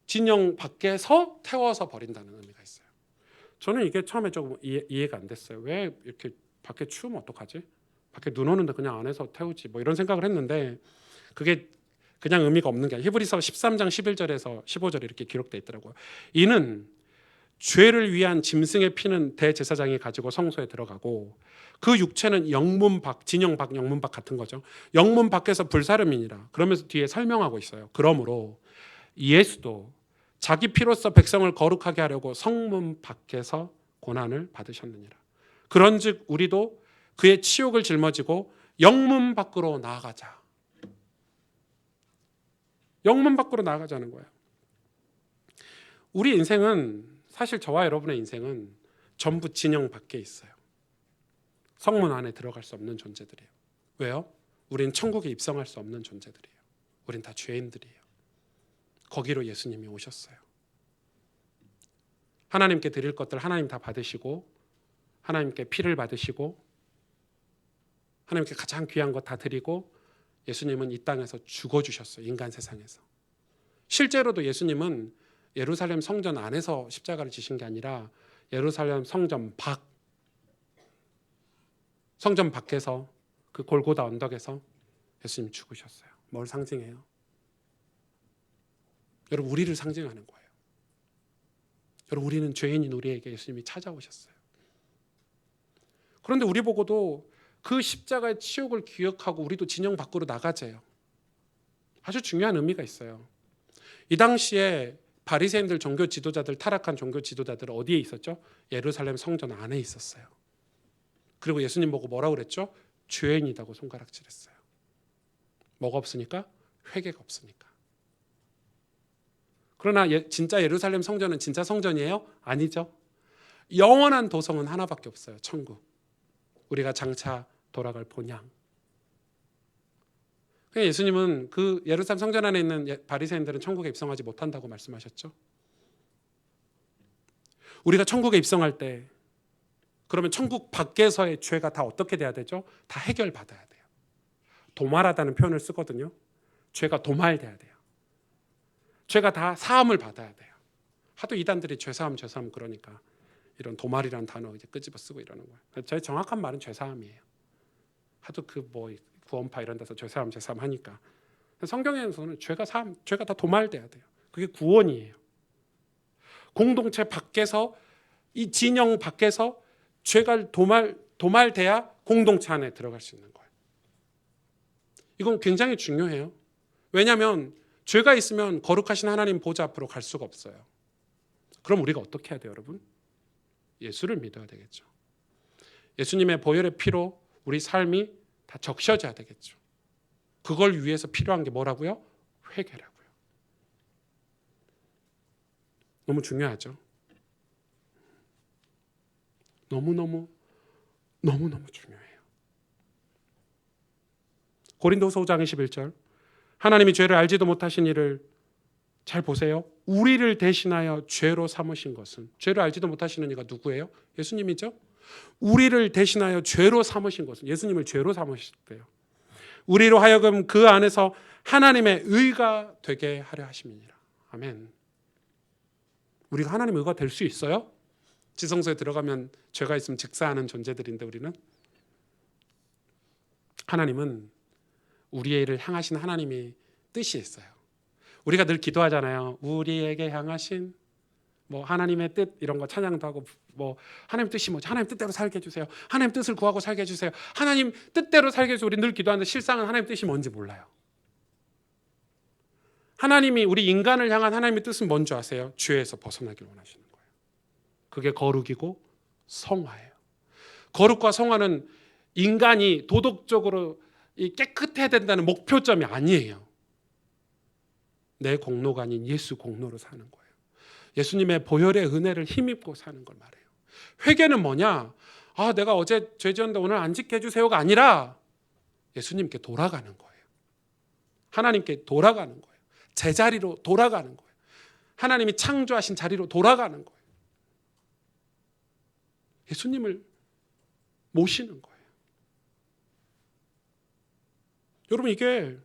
진영 밖에서 태워서 버린다는 의미가 있어요. 저는 이게 처음에 조금 이해가 안 됐어요. 왜 이렇게 밖에 추우면 어떡하지? 밖에 눈 오는데 그냥 안에서 태우지 뭐 이런 생각을 했는데, 그게 그냥 의미가 없는 게 아니라 히브리서 13장 11절에서 15절에 이렇게 기록되어 있더라고요. 이는 죄를 위한 짐승의 피는 대제사장이 가지고 성소에 들어가고 그 육체는 영문 밖, 진영 밖, 영문 밖 같은 거죠. 영문 밖에서 불사름이니라. 그러면서 뒤에 설명하고 있어요. 그러므로 예수도 자기 피로써 백성을 거룩하게 하려고 성문 밖에서 고난을 받으셨느니라. 그런즉 우리도 그의 치욕을 짊어지고 영문 밖으로 나아가자. 영문 밖으로 나아가자는 거예요. 우리 인생은, 사실 저와 여러분의 인생은 전부 진영 밖에 있어요. 성문 안에 들어갈 수 없는 존재들이에요. 왜요? 우린 천국에 입성할 수 없는 존재들이에요. 우린 다 죄인들이에요. 거기로 예수님이 오셨어요. 하나님께 드릴 것들 하나님 다 받으시고, 하나님께 피를 받으시고, 하나님께 가장 귀한 것 다 드리고, 예수님은 이 땅에서 죽어주셨어요. 인간 세상에서. 실제로도 예수님은 예루살렘 성전 안에서 십자가를 지신 게 아니라 예루살렘 성전 밖에서 그 골고다 언덕에서 예수님 죽으셨어요. 뭘 상징해요? 여러분, 우리를 상징하는 거예요. 여러분, 우리는 죄인인 우리에게 예수님이 찾아오셨어요. 그런데 우리 보고도 그 십자가의 치욕을 기억하고 우리도 진영 밖으로 나가자요. 아주 중요한 의미가 있어요. 이 당시에 바리새인들, 종교 지도자들, 타락한 종교 지도자들 어디에 있었죠? 예루살렘 성전 안에 있었어요. 그리고 예수님 보고 뭐라고 그랬죠? 죄인이라고 손가락질했어요. 뭐가 없으니까? 회개가 없으니까. 그러나 진짜 예루살렘 성전은 진짜 성전이에요? 아니죠. 영원한 도성은 하나밖에 없어요. 천국. 우리가 장차 돌아갈 본향. 예수님은 그 예루살렘 성전 안에 있는 바리새인들은 천국에 입성하지 못한다고 말씀하셨죠. 우리가 천국에 입성할 때 그러면 천국 밖에서의 죄가 다 어떻게 돼야 되죠? 다 해결받아야 돼요. 도말하다는 표현을 쓰거든요. 죄가 도말돼야 돼요. 죄가 다 사함을 받아야 돼요. 하도 이단들이 죄사함 그러니까 이런 도말이라는 단어 이제 끄집어 쓰고 이러는 거예요. 저의 정확한 말은 죄사함이에요. 하도 그 뭐 구원파 이런 데서 죄사함 하니까. 성경에서는 죄가 다 도말돼야 돼요. 그게 구원이에요. 공동체 밖에서, 이 진영 밖에서 죄가 도말돼야 공동체 안에 들어갈 수 있는 거예요. 이건 굉장히 중요해요. 왜냐하면 죄가 있으면 거룩하신 하나님 보좌 앞으로 갈 수가 없어요. 그럼 우리가 어떻게 해야 돼요, 여러분? 예수를 믿어야 되겠죠. 예수님의 보혈의 피로 우리 삶이 다 적셔져야 되겠죠. 그걸 위해서 필요한 게 뭐라고요? 회개라고요. 너무 중요하죠. 너무너무 중요해요. 고린도서 5장 21절, 하나님이 죄를 알지도 못하신 이를 잘 보세요. 우리를 대신하여 죄로 삼으신 것은, 죄를 알지도 못하시는 이가 누구예요? 예수님이죠. 우리를 대신하여 죄로 삼으신 것은, 예수님을 죄로 삼으셨대요. 우리로 하여금 그 안에서 하나님의 의가 되게 하려 하심이니라. 아멘. 우리가 하나님의 의가 될 수 있어요? 지성소에 들어가면 죄가 있으면 직사하는 존재들인데, 우리는 하나님은 우리를 향하신 하나님이 뜻이 있어요. 우리가 늘 기도하잖아요. 우리에게 향하신 하나님의 뜻, 이런 거 찬양도 하고, 하나님 뜻이 뭐지? 하나님 뜻대로 살게 해주세요. 하나님 뜻을 구하고 살게 해주세요. 하나님 뜻대로 살게 해주세요. 우리 늘 기도하는데 실상은 하나님 뜻이 뭔지 몰라요. 하나님이 우리 인간을 향한 하나님의 뜻은 뭔지 아세요? 죄에서 벗어나길 원하시는 거예요. 그게 거룩이고 성화예요. 거룩과 성화는 인간이 도덕적으로 깨끗해야 된다는 목표점이 아니에요. 내 공로가 아닌 예수 공로로 사는 거예요. 예수님의 보혈의 은혜를 힘입고 사는 걸 말해요. 회개는 뭐냐? 내가 어제 죄 지었는데 오늘 안 짓게 해주세요가 아니라 예수님께 돌아가는 거예요. 하나님께 돌아가는 거예요. 제자리로 돌아가는 거예요. 하나님이 창조하신 자리로 돌아가는 거예요. 예수님을 모시는 거예요. 여러분, 이게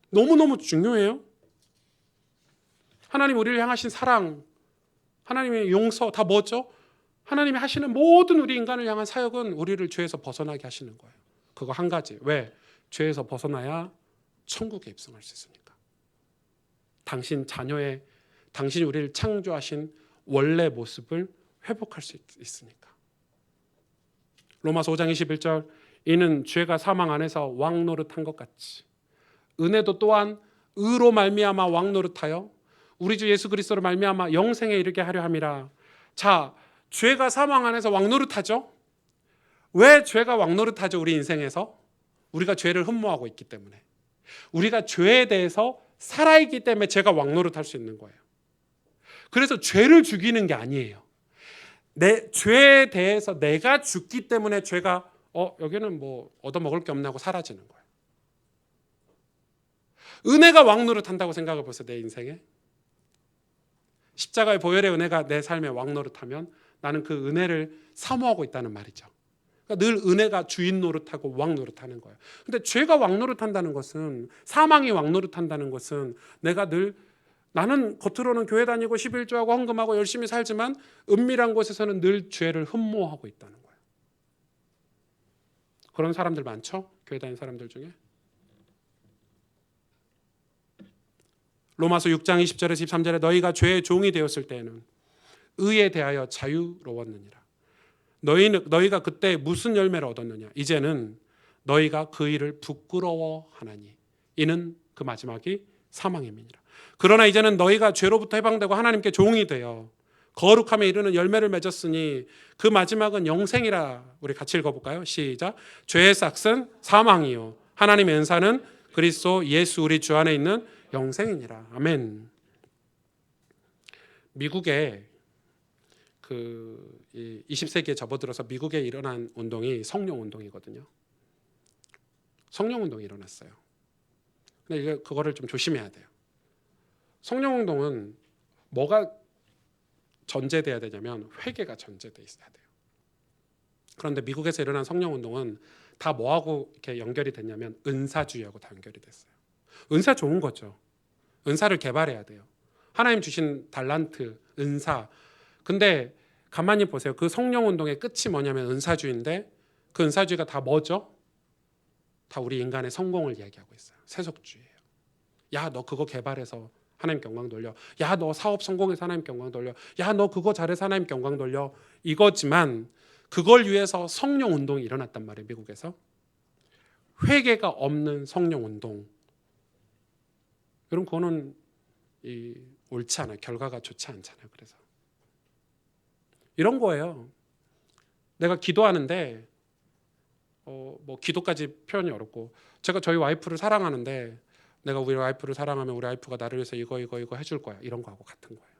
너무너무 중요해요. 하나님 우리를 향하신 사랑, 하나님의 용서 다 뭐죠? 하나님이 하시는 모든 우리 인간을 향한 사역은 우리를 죄에서 벗어나게 하시는 거예요. 그거 한 가지. 왜? 죄에서 벗어나야 천국에 입성할 수 있으니까. 당신이 우리를 창조하신 원래 모습을 회복할 수 있으니까. 로마서 5장 21절, 이는 죄가 사망 안에서 왕노릇한 것 같이 은혜도 또한 의로 말미암아 왕노릇하여 우리 주 예수 그리스도로 말미암아 영생에 이르게 하려 함이라. 자, 죄가 사망 안에서 왕노릇하죠. 왜 죄가 왕노릇하죠? 우리 인생에서 우리가 죄를 흠모하고 있기 때문에, 우리가 죄에 대해서 살아있기 때문에 죄가 왕노릇할 수 있는 거예요. 그래서 죄를 죽이는 게 아니에요. 내 죄에 대해서 내가 죽기 때문에 죄가 여기는 얻어먹을 게 없나 하고 사라지는 거예요. 은혜가 왕노릇한다고 생각해 보세요. 내 인생에 십자가의 보혈의 은혜가 내 삶에 왕노릇하면 나는 그 은혜를 사모하고 있다는 말이죠. 그러니까 늘 은혜가 주인 노릇하고 왕 노릇하는 거예요. 근데 죄가 왕 노릇한다는 것은, 사망이 왕 노릇한다는 것은, 나는 겉으로는 교회 다니고 11조하고 헌금하고 열심히 살지만 은밀한 곳에서는 늘 죄를 흠모하고 있다는 거예요. 그런 사람들 많죠? 교회 다니는 사람들 중에. 로마서 6장 20절에서 23절에 너희가 죄의 종이 되었을 때에는 의에 대하여 자유로웠느니라. 너희가 그때 무슨 열매를 얻었느냐? 이제는 너희가 그 일을 부끄러워하나니 이는 그 마지막이 사망임이니라. 그러나 이제는 너희가 죄로부터 해방되고 하나님께 종이 되어 거룩함에 이르는 열매를 맺었으니 그 마지막은 영생이라. 우리 같이 읽어볼까요? 시작. 죄의 삭은 사망이요 하나님의 은사는 그리스도 예수 우리 주 안에 있는 영생이니라. 아멘. 미국에 20세기에 접어들어서 미국에 일어난 운동이 성령 운동이거든요. 성령 운동이 일어났어요. 근데 그거를 좀 조심해야 돼요. 성령 운동은 뭐가 전제돼야 되냐면 회개가 전제돼 있어야 돼요. 그런데 미국에서 일어난 성령 운동은 다 뭐하고 이렇게 연결이 됐냐면 은사주의하고 다 연결이 됐어요. 은사 좋은 거죠. 은사를 개발해야 돼요. 하나님 주신 달란트, 은사. 근데 가만히 보세요. 그 성령 운동의 끝이 뭐냐면 은사주의인데, 그 은사주의가 다 뭐죠? 다 우리 인간의 성공을 이야기하고 있어요. 세속주의예요. 야, 너 그거 개발해서 하나님께 영광 돌려. 야, 너 사업 성공해서 하나님께 영광 돌려. 야, 너 그거 잘해서 하나님께 영광 돌려. 이거지만 그걸 위해서 성령 운동이 일어났단 말이에요. 미국에서. 회개가 없는 성령 운동. 여러분, 그거는 옳지 않아요. 결과가 좋지 않잖아요. 그래서 이런 거예요. 내가 기도하는데 뭐 기도까지 표현이 어렵고, 제가 저희 와이프를 사랑하는데 내가 우리 와이프를 사랑하면 우리 와이프가 나를 위해서 이거 해줄 거야, 이런 거하고 같은 거예요.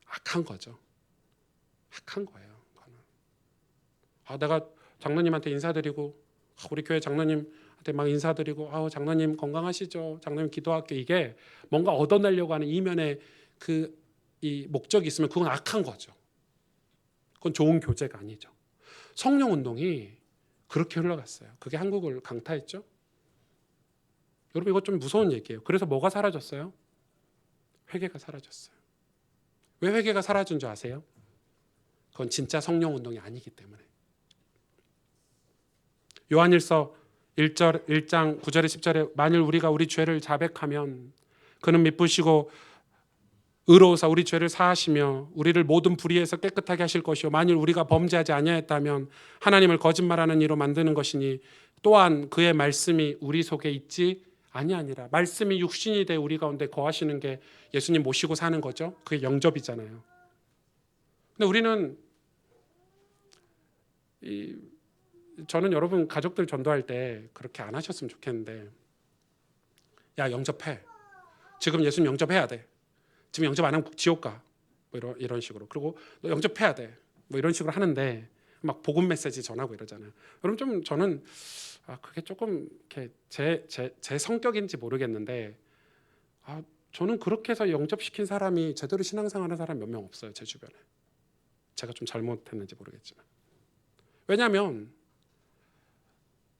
악한 거죠. 악한 거예요. 내가 장로님한테 인사드리고, 우리 교회 장로님한테 막 인사드리고, 장로님 건강하시죠? 장로님 기도할게. 이게 뭔가 얻어내려고 하는 이면에 이 목적이 있으면 그건 악한 거죠. 그건 좋은 교제가 아니죠. 성령 운동이 그렇게 흘러갔어요. 그게 한국을 강타했죠. 여러분, 이거 좀 무서운 얘기예요. 그래서 뭐가 사라졌어요? 회개가 사라졌어요. 왜 회개가 사라진 줄 아세요? 그건 진짜 성령 운동이 아니기 때문에. 요한일서 1장 9절에 10절에 만일 우리가 우리 죄를 자백하면 그는 미쁘시고 의로우사 우리 죄를 사하시며 우리를 모든 불의에서 깨끗하게 하실 것이요 만일 우리가 범죄하지 아니하였다면 하나님을 거짓말하는 이로 만드는 것이니 또한 그의 말씀이 우리 속에 있지 아니하니라. 말씀이 육신이 돼 우리 가운데 거하시는 게 예수님 모시고 사는 거죠. 그게 영접이잖아요. 근데 우리는 저는 여러분 가족들 전도할 때 그렇게 안 하셨으면 좋겠는데, 야 영접해. 지금 예수님 영접해야 돼. 지금 영접 안 하면 지옥 가. 뭐 이런 식으로. 그리고 너 영접해야 돼. 뭐 이런 식으로 하는데 막 복음 메시지 전하고 이러잖아요. 여러분 좀 저는 그게 조금 이렇게 제 성격인지 모르겠는데 저는 그렇게 해서 영접시킨 사람이 제대로 신앙생활하는 사람 몇 명 없어요. 제 주변에. 제가 좀 잘못했는지 모르겠지만. 왜냐하면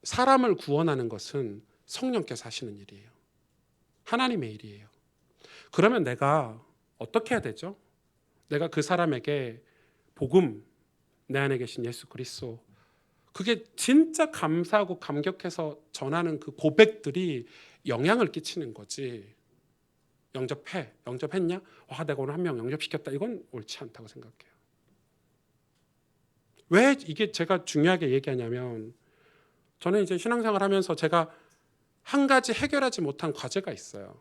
사람을 구원하는 것은 성령께서 하시는 일이에요. 하나님의 일이에요. 그러면 내가 어떻게 해야 되죠? 내가 그 사람에게 복음, 내 안에 계신 예수 그리스도, 그게 진짜 감사하고 감격해서 전하는 그 고백들이 영향을 끼치는 거지. 영접해, 영접했냐? 내가 오늘 한 명 영접시켰다. 이건 옳지 않다고 생각해요. 왜 이게 제가 중요하게 얘기하냐면, 저는 이제 신앙생활 하면서 제가 한 가지 해결하지 못한 과제가 있어요.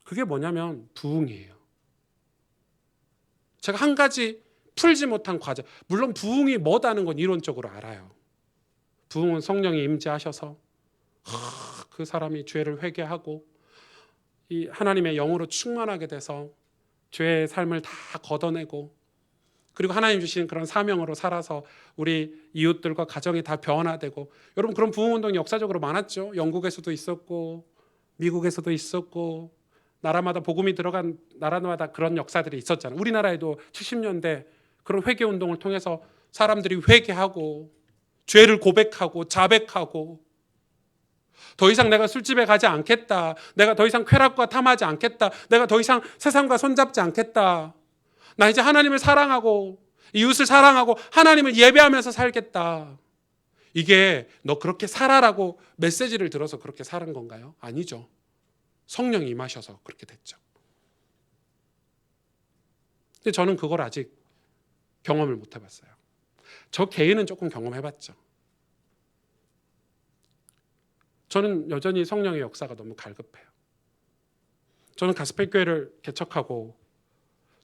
그게 뭐냐면 부흥이에요. 제가 한 가지 풀지 못한 과제, 물론 부흥이 뭐다는 건 이론적으로 알아요. 부흥은 성령이 임재하셔서 그 사람이 죄를 회개하고 이 하나님의 영으로 충만하게 돼서 죄의 삶을 다 걷어내고, 그리고 하나님 주신 그런 사명으로 살아서 우리 이웃들과 가정이 다 변화되고. 여러분, 그런 부흥운동이 역사적으로 많았죠. 영국에서도 있었고 미국에서도 있었고, 나라마다 복음이 들어간 나라마다 그런 역사들이 있었잖아요. 우리나라에도 70년대 그런 회개운동을 통해서 사람들이 회개하고 죄를 고백하고 자백하고, 더 이상 내가 술집에 가지 않겠다, 내가 더 이상 쾌락과 탐하지 않겠다, 내가 더 이상 세상과 손잡지 않겠다, 나 이제 하나님을 사랑하고 이웃을 사랑하고 하나님을 예배하면서 살겠다. 이게 너 그렇게 살아라고 메시지를 들어서 그렇게 사는 건가요? 아니죠. 성령이 임하셔서 그렇게 됐죠. 근데 저는 그걸 아직 경험을 못 해봤어요. 저 개인은 조금 경험해봤죠. 저는 여전히 성령의 역사가 너무 갈급해요. 저는 가스펠교회를 개척하고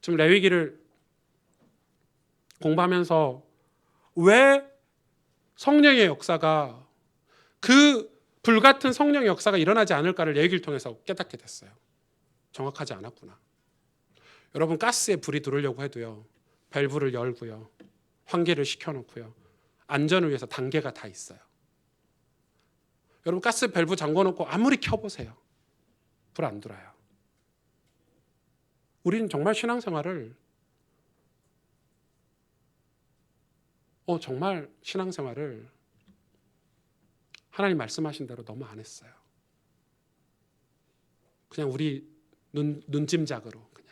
지금 레위기를 공부하면서 왜 성령의 역사가, 그 불같은 성령의 역사가 일어나지 않을까를 레위기를 통해서 깨닫게 됐어요. 정확하지 않았구나. 여러분, 가스에 불이 들어오려고 해도요, 밸브를 열고요, 환기를 시켜놓고요, 안전을 위해서 단계가 다 있어요. 여러분, 가스 밸브 잠궈놓고 아무리 켜보세요, 불 안 들어요. 우리는 정말 신앙생활을 하나님 말씀하신 대로 너무 안 했어요. 그냥 우리 눈짐작으로, 그냥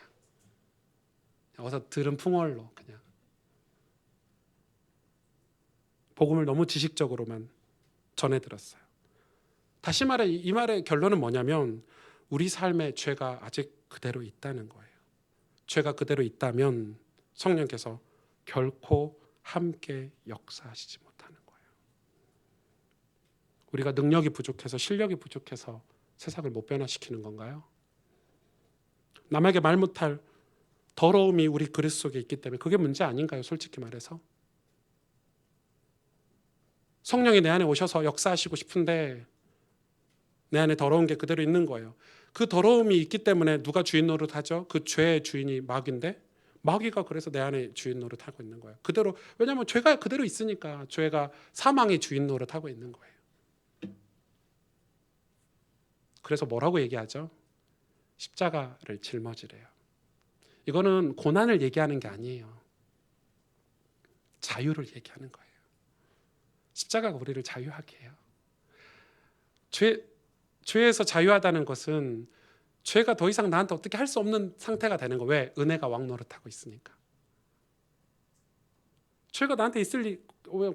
어서 들은 풍월로, 그냥 복음을 너무 지식적으로만 전해 들었어요. 다시 말해, 이 말의 결론은 뭐냐면 우리 삶에 죄가 아직 그대로 있다는 거예요. 죄가 그대로 있다면 성령께서 결코 함께 역사하시지 못하는 거예요. 우리가 능력이 부족해서, 실력이 부족해서 세상을 못 변화시키는 건가요? 남에게 말 못할 더러움이 우리 그릇 속에 있기 때문에 그게 문제 아닌가요? 솔직히 말해서. 성령이 내 안에 오셔서 역사하시고 싶은데 내 안에 더러운 게 그대로 있는 거예요. 그 더러움이 있기 때문에 누가 주인 노릇하죠? 그 죄의 주인이 마귀인데 마귀가 그래서 내 안에 주인 노릇하고 있는 거예요. 그대로, 왜냐하면 죄가 그대로 있으니까 죄가 사망의 주인 노릇하고 있는 거예요. 그래서 뭐라고 얘기하죠? 십자가를 짊어지래요. 이거는 고난을 얘기하는 게 아니에요. 자유를 얘기하는 거예요. 십자가가 우리를 자유하게 해요. 죄에서 자유하다는 것은 죄가 더 이상 나한테 어떻게 할 수 없는 상태가 되는 거예요. 왜? 은혜가 왕노릇하고 있으니까. 죄가 나한테 있을 리,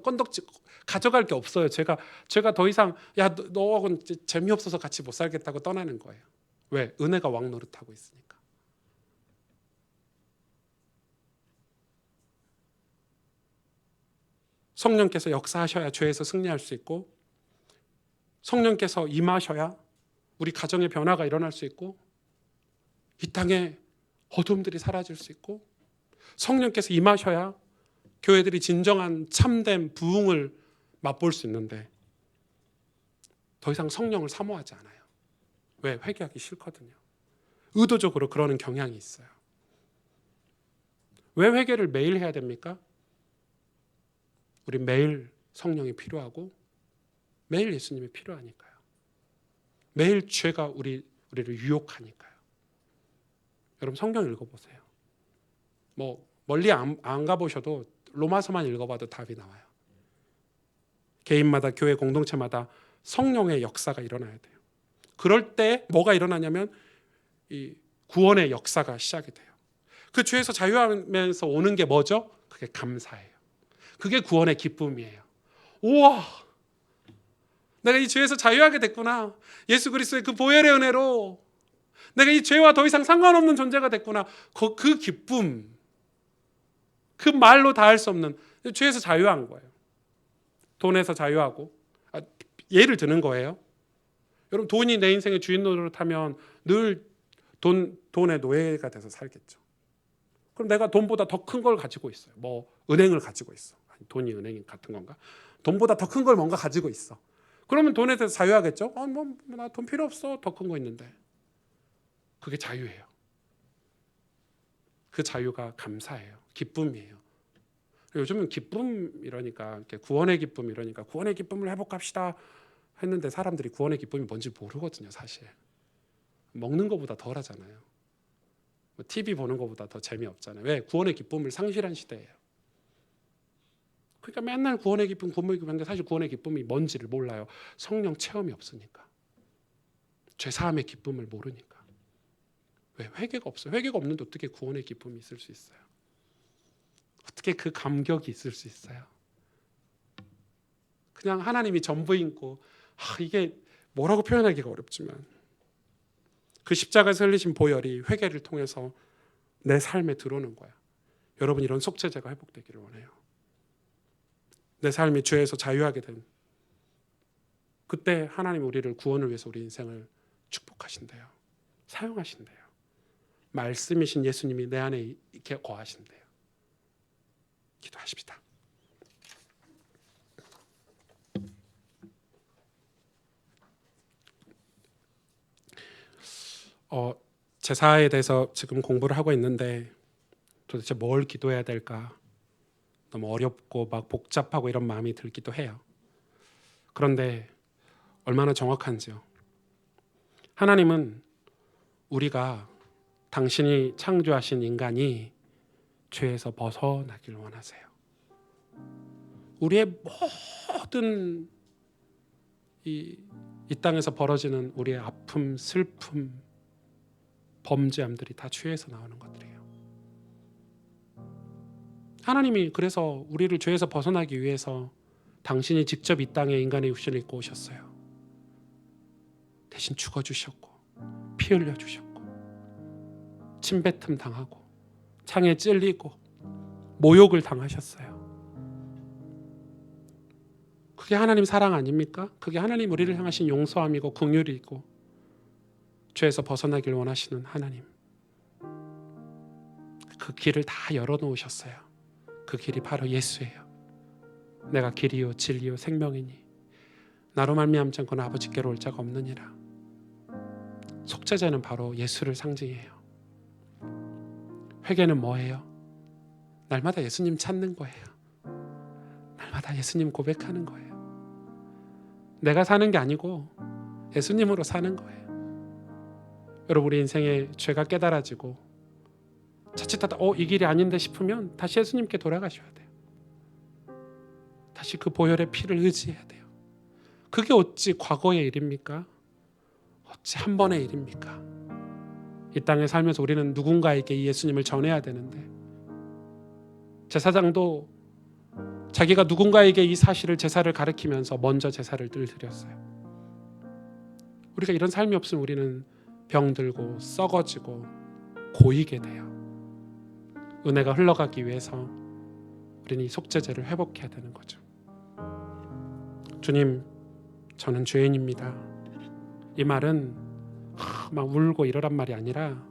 건덕지 가져갈 게 없어요. 죄가 더 이상 야 너하고는 재미없어서 같이 못 살겠다고 떠나는 거예요. 왜? 은혜가 왕노릇하고 있으니까. 성령께서 역사하셔야 죄에서 승리할 수 있고, 성령께서 임하셔야 우리 가정의 변화가 일어날 수 있고, 이 땅에 어둠들이 사라질 수 있고, 성령께서 임하셔야 교회들이 진정한 참된 부흥을 맛볼 수 있는데 더 이상 성령을 사모하지 않아요. 왜? 회개하기 싫거든요. 의도적으로 그러는 경향이 있어요. 왜 회개를 매일 해야 됩니까? 우리 매일 성령이 필요하고 매일 예수님이 필요하니까요. 매일 죄가 우리를 유혹하니까요. 여러분 성경 읽어보세요. 뭐 멀리 안 가보셔도 로마서만 읽어봐도 답이 나와요. 개인마다 교회 공동체마다 성령의 역사가 일어나야 돼요. 그럴 때 뭐가 일어나냐면 이 구원의 역사가 시작이 돼요. 그 죄에서 자유하면서 오는 게 뭐죠? 그게 감사예요. 그게 구원의 기쁨이에요. 우와! 내가 이 죄에서 자유하게 됐구나. 예수 그리스도의 그 보혈의 은혜로 내가 이 죄와 더 이상 상관없는 존재가 됐구나. 그 기쁨, 그 말로 다 할 수 없는, 죄에서 자유한 거예요. 돈에서 자유하고, 예를 드는 거예요. 여러분 돈이 내 인생의 주인 노릇하면 늘 돈의 노예가 돼서 살겠죠. 그럼 내가 돈보다 더 큰 걸 가지고 있어요. 뭐 은행을 가지고 있어. 아니, 돈이 은행이 같은 건가? 돈보다 더 큰 걸 뭔가 가지고 있어. 그러면 돈에 대해서 자유하겠죠? 나 돈 필요 없어. 더 큰 거 있는데. 그게 자유예요. 그 자유가 감사예요. 기쁨이에요. 요즘은 기쁨 이러니까 구원의 기쁨 이러니까 구원의 기쁨을 회복합시다 했는데 사람들이 구원의 기쁨이 뭔지 모르거든요. 사실 먹는 것보다 덜 하잖아요. TV 보는 것보다 더 재미없잖아요. 왜? 구원의 기쁨을 상실한 시대예요. 그러니까 맨날 구원의 기쁨 하는데 사실 구원의 기쁨이 뭔지를 몰라요. 성령 체험이 없으니까. 죄사함의 기쁨을 모르니까. 왜? 회개가 없어요. 회개가 없는데 어떻게 구원의 기쁨이 있을 수 있어요? 어떻게 그 감격이 있을 수 있어요? 그냥 하나님이 전부인고 이게 뭐라고 표현하기가 어렵지만 그 십자가에서 흘리신 보혈이 회개를 통해서 내 삶에 들어오는 거야. 여러분 이런 속죄제가 회복되기를 원해요. 내 삶이 죄에서 자유하게 된 그때 하나님 우리를 구원을 위해서 우리 인생을 축복하신대요. 사용하신대요. 말씀이신 예수님이 내 안에 이렇게 거하신대요. 기도하십시다. 제사에 대해서 지금 공부를 하고 있는데 도대체 뭘 기도해야 될까? 너무 어렵고 막 복잡하고 이런 마음이 들기도 해요. 그런데 얼마나 정확한지요. 하나님은 우리가 당신이 창조하신 인간이 죄에서 벗어나길 원하세요. 우리의 모든 이 땅에서 벌어지는 우리의 아픔, 슬픔, 범죄함들이 다 죄에서 나오는 것들이에요. 하나님이 그래서 우리를 죄에서 벗어나기 위해서 당신이 직접 이 땅에 인간의 육신을 입고 오셨어요. 대신 죽어주셨고 피 흘려주셨고 침뱉음 당하고 창에 찔리고 모욕을 당하셨어요. 그게 하나님 사랑 아닙니까? 그게 하나님 우리를 향하신 용서함이고 긍휼이고 죄에서 벗어나길 원하시는 하나님. 그 길을 다 열어놓으셨어요. 그 길이 바로 예수예요. 내가 길이요 진리요 생명이니 나로 말미암지 않고는 아버지께로 올 자가 없느니라. 속죄제는 바로 예수를 상징해요. 회개는 뭐예요? 날마다 예수님 찾는 거예요. 날마다 예수님 고백하는 거예요. 내가 사는 게 아니고 예수님으로 사는 거예요. 여러분, 우리 인생에 죄가 깨달아지고 자칫하다 이 길이 아닌데 싶으면 다시 예수님께 돌아가셔야 돼요. 다시 그 보혈의 피를 의지해야 돼요. 그게 어찌 과거의 일입니까? 어찌 한 번의 일입니까? 이 땅에 살면서 우리는 누군가에게 이 예수님을 전해야 되는데, 제사장도 자기가 누군가에게 이 사실을, 제사를 가르치면서 먼저 제사를 드렸어요. 우리가 이런 삶이 없으면 우리는 병들고 썩어지고 고이게 돼요. 은혜가 흘러가기 위해서 우리는 이 속죄제를 회복해야 되는 거죠. 주님, 저는 죄인입니다. 이 말은 막 울고 이러란 말이 아니라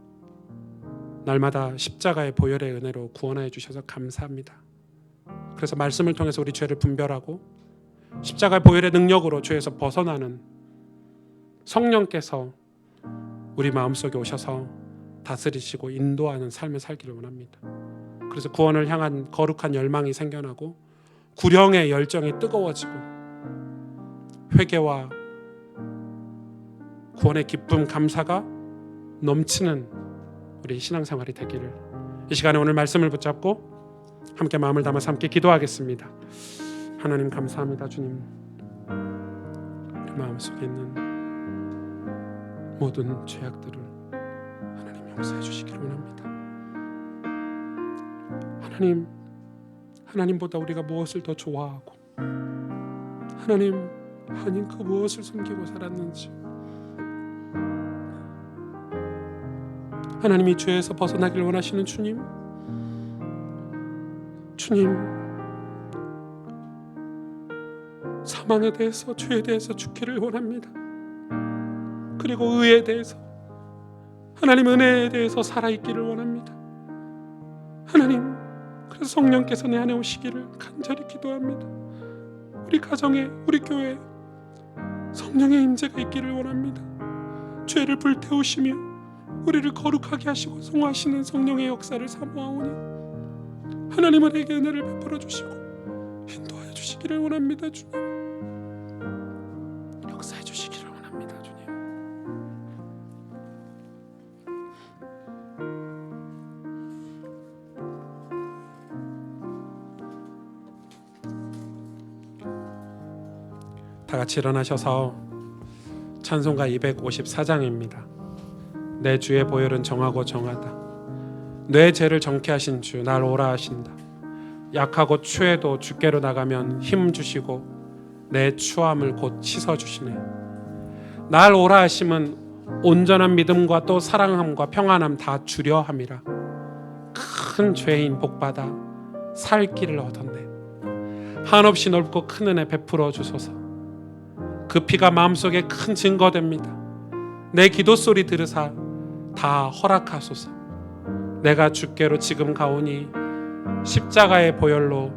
날마다 십자가의 보혈의 은혜로 구원하여 주셔서 감사합니다. 그래서 말씀을 통해서 우리 죄를 분별하고 십자가의 보혈의 능력으로 죄에서 벗어나는 성령께서 우리 마음속에 오셔서 다스리시고 인도하는 삶을 살기를 원합니다. 그래서 구원을 향한 거룩한 열망이 생겨나고 구령의 열정이 뜨거워지고 회개와 구원의 기쁨, 감사가 넘치는 우리 신앙생활이 되기를, 이 시간에 오늘 말씀을 붙잡고 함께 마음을 담아서 함께 기도하겠습니다. 하나님 감사합니다. 주님, 마음속에 있는 모든 죄악들을 하나님 용서해 주시기를 원합니다. 하나님보다 우리가 무엇을 더 좋아하고 하나님 그 무엇을 숨기고 살았는지, 하나님이 죄에서 벗어나길 원하시는 주님, 사망에 대해서, 죄에 대해서 죽기를 원합니다. 그리고 의에 대해서, 하나님 은혜에 대해서 살아있기를 원합니다. 하나님, 그래서 성령께서 내 안에 오시기를 간절히 기도합니다. 우리 가정에, 우리 교회에 성령의 임재가 있기를 원합니다. 죄를 불태우시며 우리를 거룩하게 하시고 성화하시는 성령의 역사를 사모하오니 하나님 우리에게 은혜를 베풀어 주시고 인도하여 주시기를 원합니다. 주님, 역사해 주시기를 원합니다. 주님, 다 같이 일어나셔서 찬송가 254장입니다. 내 주의 보혈은 정하고 정하다. 내 죄를 정케 하신 주, 날 오라 하신다. 약하고 추해도 주께로 나가면 힘 주시고 내 추함을 곧 씻어 주시네. 날 오라 하심은 온전한 믿음과 또 사랑함과 평안함 다 주려 함이라. 큰 죄인 복받아 살 길을 얻었네. 한없이 넓고 큰 은혜 베풀어 주소서. 그 피가 마음속에 큰 증거됩니다. 내 기도 소리 들으사 다 허락하소서. 내가 주께로 지금 가오니 십자가의 보혈로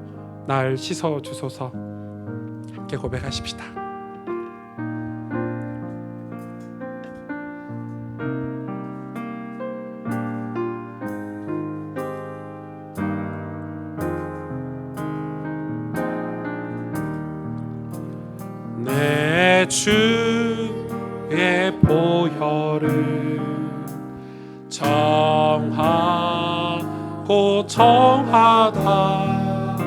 날 씻어 주소서. 함께 고백하십시다. 내 주의 보혈을 정하고 정하다.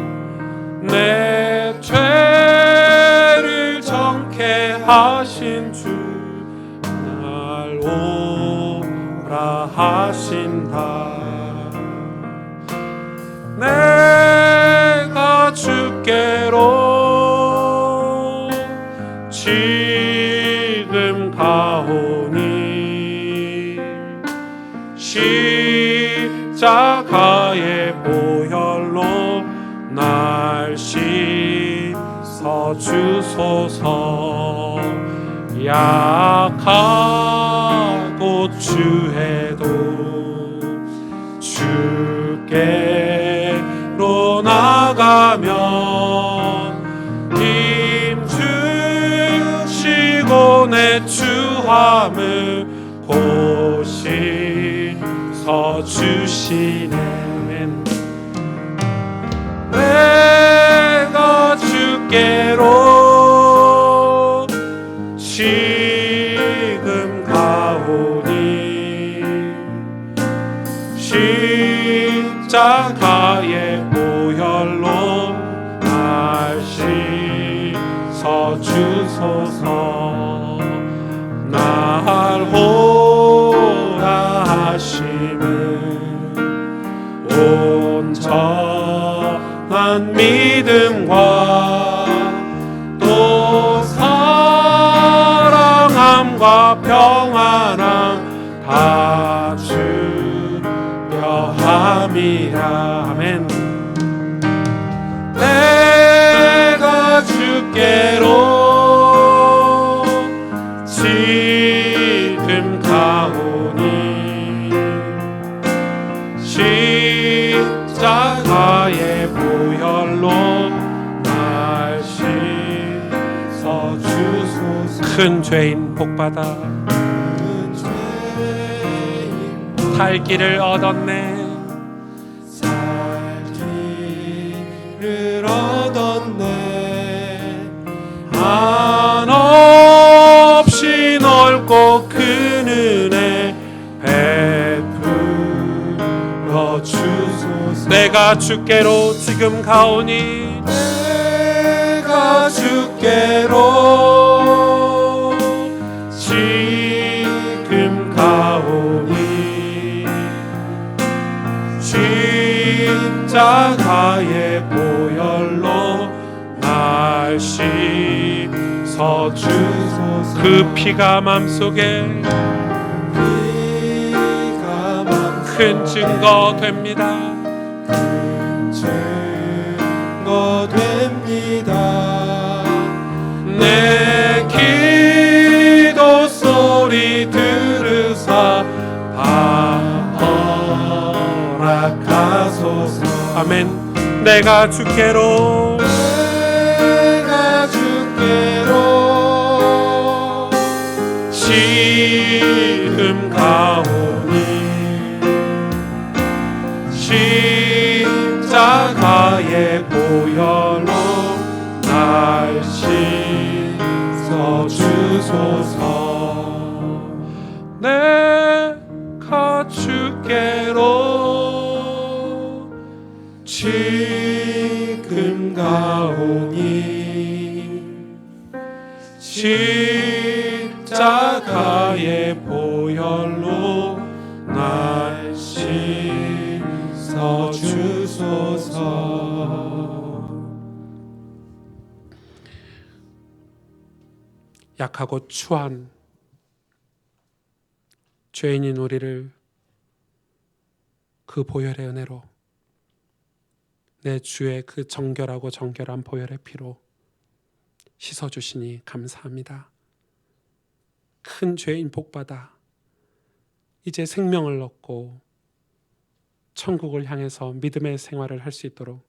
내 죄를 정케 하신 주, 날 오라 하신다. 내가 주께로 지금 가오니 십자가의 보혈로 날 씻어 주소서. 약하고 추해도 주께로 나가면 곳이 서주시네. 아멘. 내가 주께로 지금 가오니 십자가의 보혈로 날 씻어주소서. 날 오라 하심은 온전한 믿음과 또 사랑함과 평안함 다 주려 함이라. 아멘. 내가 주께로 지금 가오니 십자가의 보혈로 날 씻어주소서. 큰 죄인 복받아 살 길을 얻었네. 살 길을 얻었네. 한없이 넓고 큰 은혜 베풀어 주소서. 내가 주께로 지금 가오니 내가 주께로 지금 가오니 십자가의 보혈로 날 씻어주소서. 그 피가 맘속에 큰 증거 됩니다. 증거 됩니다. 내 기도 소리 들으사 허락하소서. 아멘. 내가 주께로 지금 가오니 십자가의 보혈로 날 씻어주소서. 내가 주께로 지금 가오니 십자가의 보혈로 날 씻어주소서. 약하고 추한 죄인인 우리를 그 보혈의 은혜로, 내 주의 그 정결하고 정결한 보혈의 피로 씻어주시니 감사합니다. 큰 죄인 복받아 이제 생명을 얻고 천국을 향해서 믿음의 생활을 할 수 있도록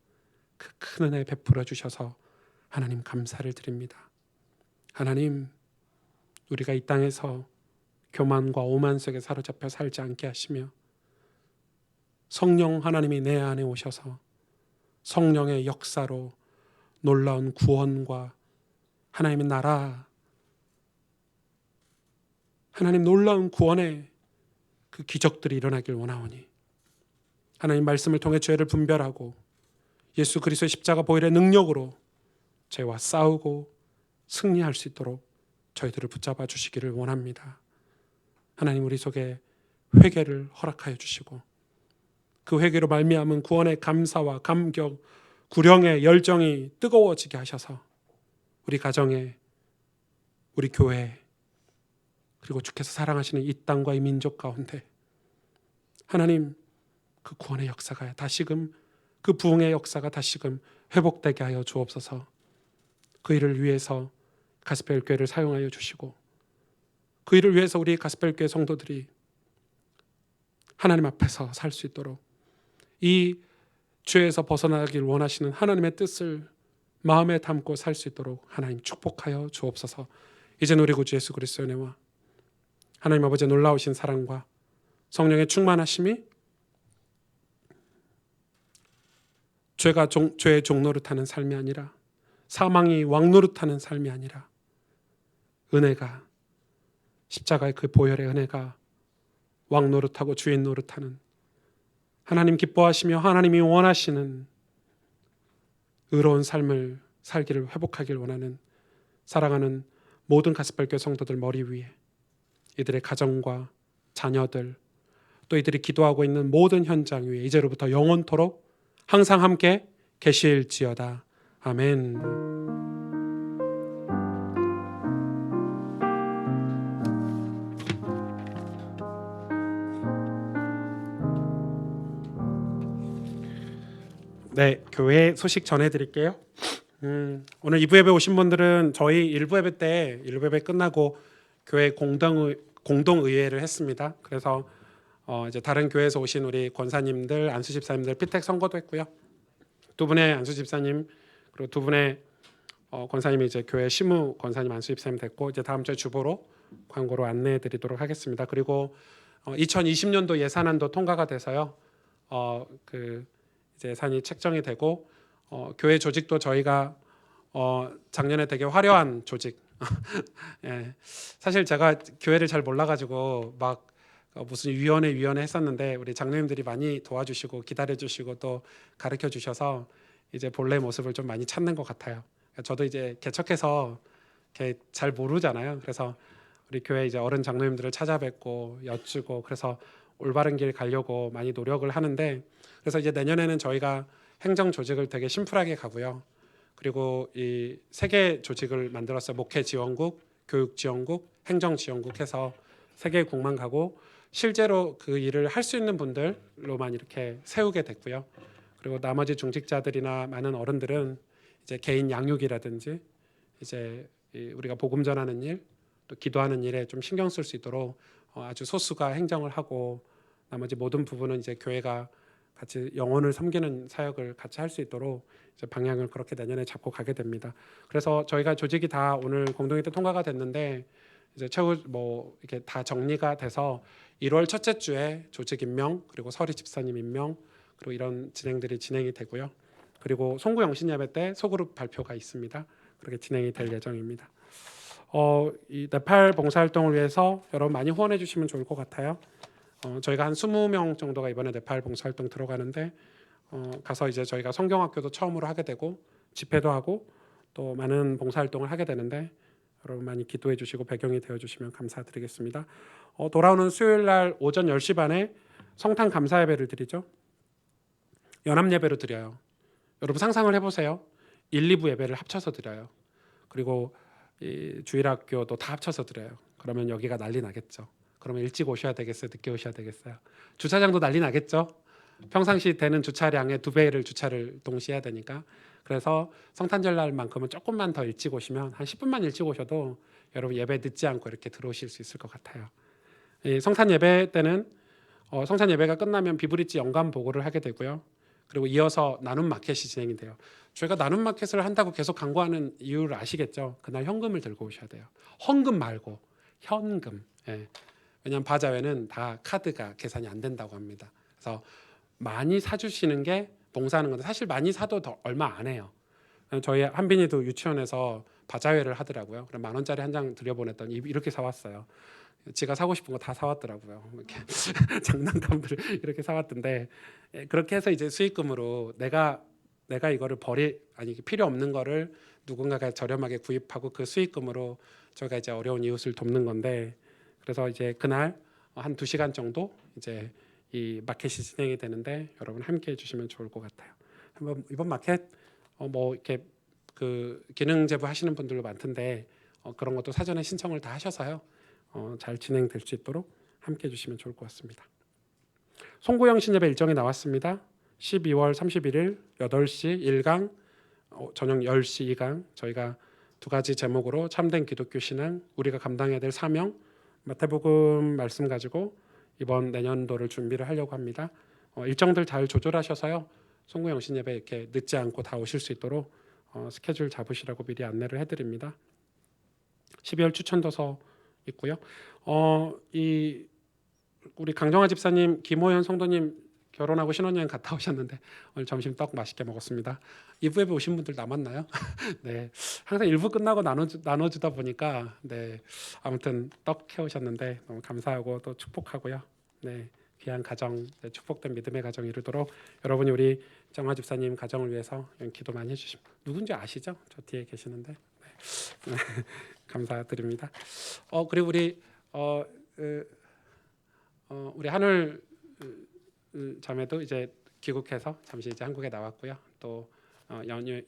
그 큰 은혜 베풀어 주셔서 하나님 감사를 드립니다. 하나님, 우리가 이 땅에서 교만과 오만 속에 사로잡혀 살지 않게 하시며 성령 하나님이 내 안에 오셔서 성령의 역사로 놀라운 구원과 하나님의 나라, 하나님 놀라운 구원의 그 기적들이 일어나길 원하오니 하나님 말씀을 통해 죄를 분별하고 예수 그리스도의 십자가 보혈의 능력으로 죄와 싸우고 승리할 수 있도록 저희들을 붙잡아 주시기를 원합니다. 하나님, 우리 속에 회개를 허락하여 주시고 그 회개로 말미암은 구원의 감사와 감격, 구령의 열정이 뜨거워지게 하셔서 우리 가정에, 우리 교회, 그리고 주께서 사랑하시는 이 땅과 이 민족 가운데 하나님, 그 구원의 역사가 다시금, 그 부흥의 역사가 다시금 회복되게 하여 주옵소서. 그 일을 위해서 가스펠 교회를 사용하여 주시고 그 일을 위해서 우리 가스펠 교회 성도들이 하나님 앞에서 살 수 있도록 이 죄에서 벗어나길 원하시는 하나님의 뜻을 마음에 담고 살 수 있도록 하나님 축복하여 주옵소서. 이제는 우리 구주 예수 그리스도의 은혜와 하나님 아버지의 놀라우신 사랑과 성령의 충만하심이 죄의 종노릇하는 삶이 아니라, 사망이 왕노릇하는 삶이 아니라, 은혜가, 십자가의 그 보혈의 은혜가 왕노릇하고 주인 노릇하는, 하나님 기뻐하시며 하나님이 원하시는 의로운 삶을 살기를, 회복하길 원하는 사랑하는 모든 가스펠교회 성도들 머리 위에, 이들의 가정과 자녀들, 또 이들이 기도하고 있는 모든 현장 위에 이제로부터 영원토록 항상 함께 계실지어다. 아멘. 네, 교회 소식 전해드릴게요. 오늘 2부 예배 오신 분들은 저희 1부 예배 때 1부 예배 끝나고 교회 공동의회를 했습니다. 그래서 이제 다른 교회에서 오신 우리 권사님들, 안수 집사님들 피택 선거도 했고요. 두 분의 안수 집사님 그리고 두 분의 권사님이 이제 교회 시무 권사님, 안수 집사님 됐고, 이제 다음 주에 주보로 광고로 안내해드리도록 하겠습니다. 그리고 2020년도 예산안도 통과가 돼서요. 그 이제 예산이 책정이 되고 교회 조직도 저희가 작년에 되게 화려한 조직. 예, 사실 제가 교회를 잘 몰라가지고 막 무슨 위원회 했었는데 우리 장로님들이 많이 도와주시고 기다려주시고 또 가르쳐 주셔서 이제 본래 모습을 좀 많이 찾는 것 같아요. 저도 이제 개척해서 이렇게 잘 모르잖아요. 그래서 우리 교회 이제 어른 장로님들을 찾아뵙고 여쭈고, 그래서 올바른 길 가려고 많이 노력을 하는데, 그래서 이제 내년에는 저희가 행정 조직을 되게 심플하게 가고요. 그리고 이 세 개 조직을 만들었어요. 목회 지원국, 교육 지원국, 행정 지원국 해서 세 개의 국만 가고, 실제로 그 일을 할 수 있는 분들로만 이렇게 세우게 됐고요. 그리고 나머지 중직자들이나 많은 어른들은 이제 개인 양육이라든지 이제 우리가 복음 전하는 일, 또 기도하는 일에 좀 신경 쓸 수 있도록 아주 소수가 행정을 하고, 나머지 모든 부분은 이제 교회가 같이 영혼을 섬기는 사역을 같이 할 수 있도록 이제 방향을 그렇게 내년에 잡고 가게 됩니다. 그래서 저희가 조직이 다 오늘 공동회의 때 통과가 됐는데, 이제 최후 뭐 이렇게 다 정리가 돼서 1월 첫째 주에 조직 임명, 그리고 서리 집사님 임명, 그리고 이런 진행이 되고요. 그리고 송구 영신 예배 때 소그룹 발표가 있습니다. 그렇게 진행이 될 예정입니다. 이 네팔 봉사활동을 위해서 여러분 많이 후원해 주시면 좋을 것 같아요. 저희가 한 20명 정도가 이번에 네팔 봉사활동 들어가는데, 가서 이제 저희가 성경학교도 처음으로 하게 되고 집회도 하고 또 많은 봉사활동을 하게 되는데, 여러분 많이 기도해 주시고 배경이 되어 주시면 감사드리겠습니다. 돌아오는 수요일 날 오전 10시 반에 성탄 감사 예배를 드리죠. 연합 예배로 드려요. 여러분 상상을 해보세요. 1, 2부 예배를 합쳐서 드려요. 그리고 이 주일학교도 다 합쳐서 드려요. 그러면 여기가 난리 나겠죠. 그러면 일찍 오셔야 되겠어요? 늦게 오셔야 되겠어요? 주차장도 난리 나겠죠. 평상시 되는 주차량의 2배를 주차를 동시에 해야 되니까. 그래서 성탄절 날만큼은 조금만 더 일찍 오시면, 한 10분만 일찍 오셔도 여러분 예배 늦지 않고 이렇게 들어오실 수 있을 것 같아요. 이 성탄 예배 때는 성탄 예배가 끝나면 비브리지 연간 보고를 하게 되고요. 그리고 이어서 나눔 마켓이 진행이 돼요. 저희가 나눔 마켓을 한다고 계속 광고하는 이유를 아시겠죠? 그날 현금을 들고 오셔야 돼요. 헌금 말고 현금. 예. 왜냐하면 바자회는 다 카드가 계산이 안 된다고 합니다. 그래서 많이 사주시는 게 봉사하는 건데, 사실 많이 사도 더 얼마 안 해요. 저희 한빈이도 유치원에서 바자회를 하더라고요. 그럼 10,000원짜리 한 장 들여보냈더니 이렇게 사왔어요. 지가 사고 싶은 거 다 사왔더라고요. 이렇게 장난감들을 이렇게 사왔던데, 그렇게 해서 이제 수익금으로 내가 이거를 필요 없는 거를 누군가가 저렴하게 구입하고 그 수익금으로 저희가 이제 어려운 이웃을 돕는 건데, 그래서 이제 그날 한 2시간 정도 이제 이 마켓이 진행이 되는데, 여러분 함께 해주시면 좋을 것 같아요. 한번 이번 마켓 뭐 이렇게 그 기능 제보 하시는 분들도 많던데, 그런 것도 사전에 신청을 다 하셔서요. 잘 진행될 수 있도록 함께 해주시면 좋을 것 같습니다. 송구 영신 예배 일정이 나왔습니다. 12월 31일 8시 1강, 저녁 10시 2강. 저희가 2가지 제목으로 참된 기독교 신앙, 우리가 감당해야 될 사명, 마태복음 말씀 가지고 이번 내년도를 준비를 하려고 합니다. 일정들 잘 조절하셔서요. 송구 영신 예배 이렇게 늦지 않고 다 오실 수 있도록 스케줄 잡으시라고 미리 안내를 해드립니다. 12월 추천도서 있고요. 이 우리 강정화 집사님, 김호연 성도님 결혼하고 신혼여행 갔다 오셨는데 오늘 점심 떡 맛있게 먹었습니다. 2부에 오신 분들 남았나요? 네, 항상 1부 끝나고 나눠주다 보니까 네, 아무튼 떡 해오셨는데 너무 감사하고 또 축복하고요. 네, 귀한 가정, 네, 축복된 믿음의 가정 이루도록 여러분이 우리 정화 집사님 가정을 위해서 기도 많이 해주십니다. 누군지 아시죠? 저 뒤에 계시는데 네. 감사드립니다. 그리고 우리 한울 자매도 이제 귀국해서 잠시 이제 한국에 나왔고요. 또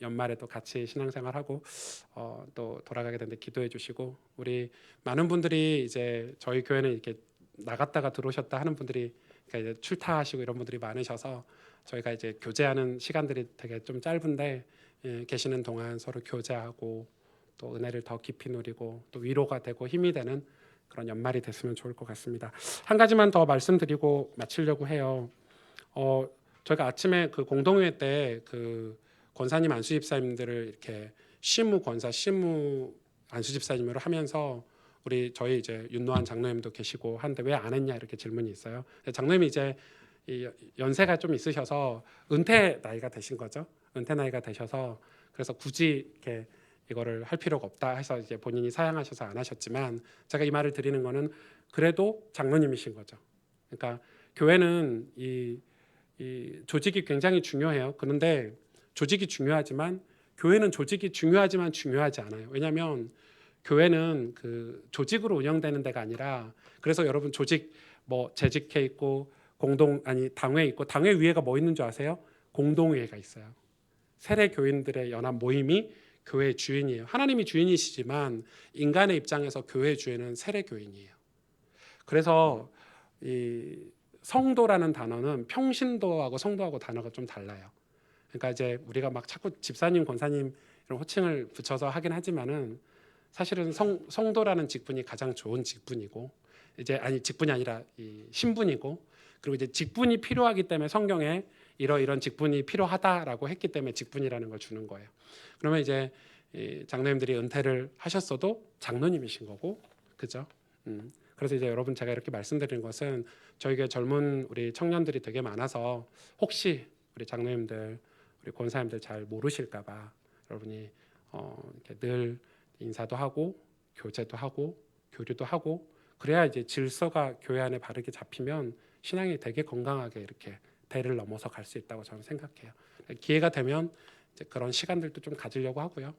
연말에 또 같이 신앙생활하고 또 돌아가게 되는데 기도해 주시고 우리 많은 분들이 이제 저희 교회는 이렇게 나갔다가 들어오셨다 하는 분들이 그러니까 이제 출타하시고 이런 분들이 많으셔서 저희가 이제 교제하는 시간들이 되게 좀 짧은데 계시는 동안 서로 교제하고 또 은혜를 더 깊이 누리고 또 위로가 되고 힘이 되는 그런 연말이 됐으면 좋을 것 같습니다. 한 가지만 더 말씀드리고 마치려고 해요. 저희가 아침에 그 공동회 때 그 권사님 안수 집사님들을 이렇게 시무 권사 시무 안수 집사님으로 하면서 저희 이제 윤노한 장로님도 계시고 한데 왜 안 했냐 이렇게 질문이 있어요. 장로님이 이제 이 연세가 좀 있으셔서 은퇴 나이가 되신 거죠. 은퇴 나이가 되셔서 그래서 굳이 이렇게 이거를 할 필요가 없다 해서 이제 본인이 사양하셔서 안 하셨지만 제가 이 말을 드리는 거는 그래도 장로님이신 거죠. 그러니까 교회는 이 조직이 굉장히 중요해요. 그런데 조직이 중요하지만 교회는 조직이 중요하지만 중요하지 않아요. 왜냐하면 교회는 그 조직으로 운영되는 데가 아니라 그래서 여러분 조직 뭐 재직회 있고 당회 있고 당회 위에가 뭐 있는 줄 아세요? 공동회가 있어요. 세례 교인들의 연합 모임이 교회의 주인이에요. 하나님이 주인이시지만 인간의 입장에서 교회의 주인은 세례 교인이에요. 그래서 이 성도라는 단어는 평신도하고 성도하고 단어가 좀 달라요. 그러니까 이제 우리가 막 자꾸 집사님, 권사님 이런 호칭을 붙여서 하긴 하지만은 사실은 성도라는 직분이 가장 좋은 직분이고 이제 직분이 아니라 이 신분이고 그리고 이제 직분이 필요하기 때문에 성경에 이런 직분이 필요하다라고 했기 때문에 직분이라는 걸 주는 거예요. 그러면 이제 장로님들이 은퇴를 하셨어도 장로님이신 거고, 그죠? 그래서 이제 여러분 제가 이렇게 말씀드리는 것은 저희 교회 젊은 우리 청년들이 되게 많아서 혹시 우리 장로님들, 우리 권사님들 잘 모르실까봐 여러분이 이렇게 늘 인사도 하고 교제도 하고 교류도 하고 그래야 이제 질서가 교회 안에 바르게 잡히면 신앙이 되게 건강하게 이렇게 대를 넘어서 갈 수 있다고 저는 생각해요. 기회가 되면 이제 그런 시간들도 좀 가지려고 하고요.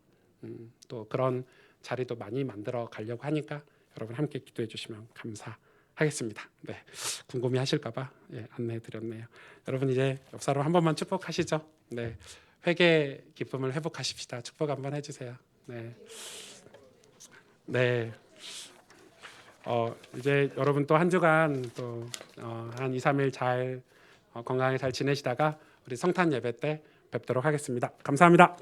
또 그런 자리도 많이 만들어 가려고 하니까 여러분 함께 기도해 주시면 감사하겠습니다. 네, 궁금해하실까봐 안내해 드렸네요. 여러분 이제 옆 사람 한 번만 축복하시죠. 네, 회개 기쁨을 회복하십시다. 축복 한번 해주세요. 네, 네. 이제 여러분 또 한 주간 또 한 2, 3일 잘 건강하게 잘 지내시다가 우리 성탄 예배 때 뵙도록 하겠습니다. 감사합니다.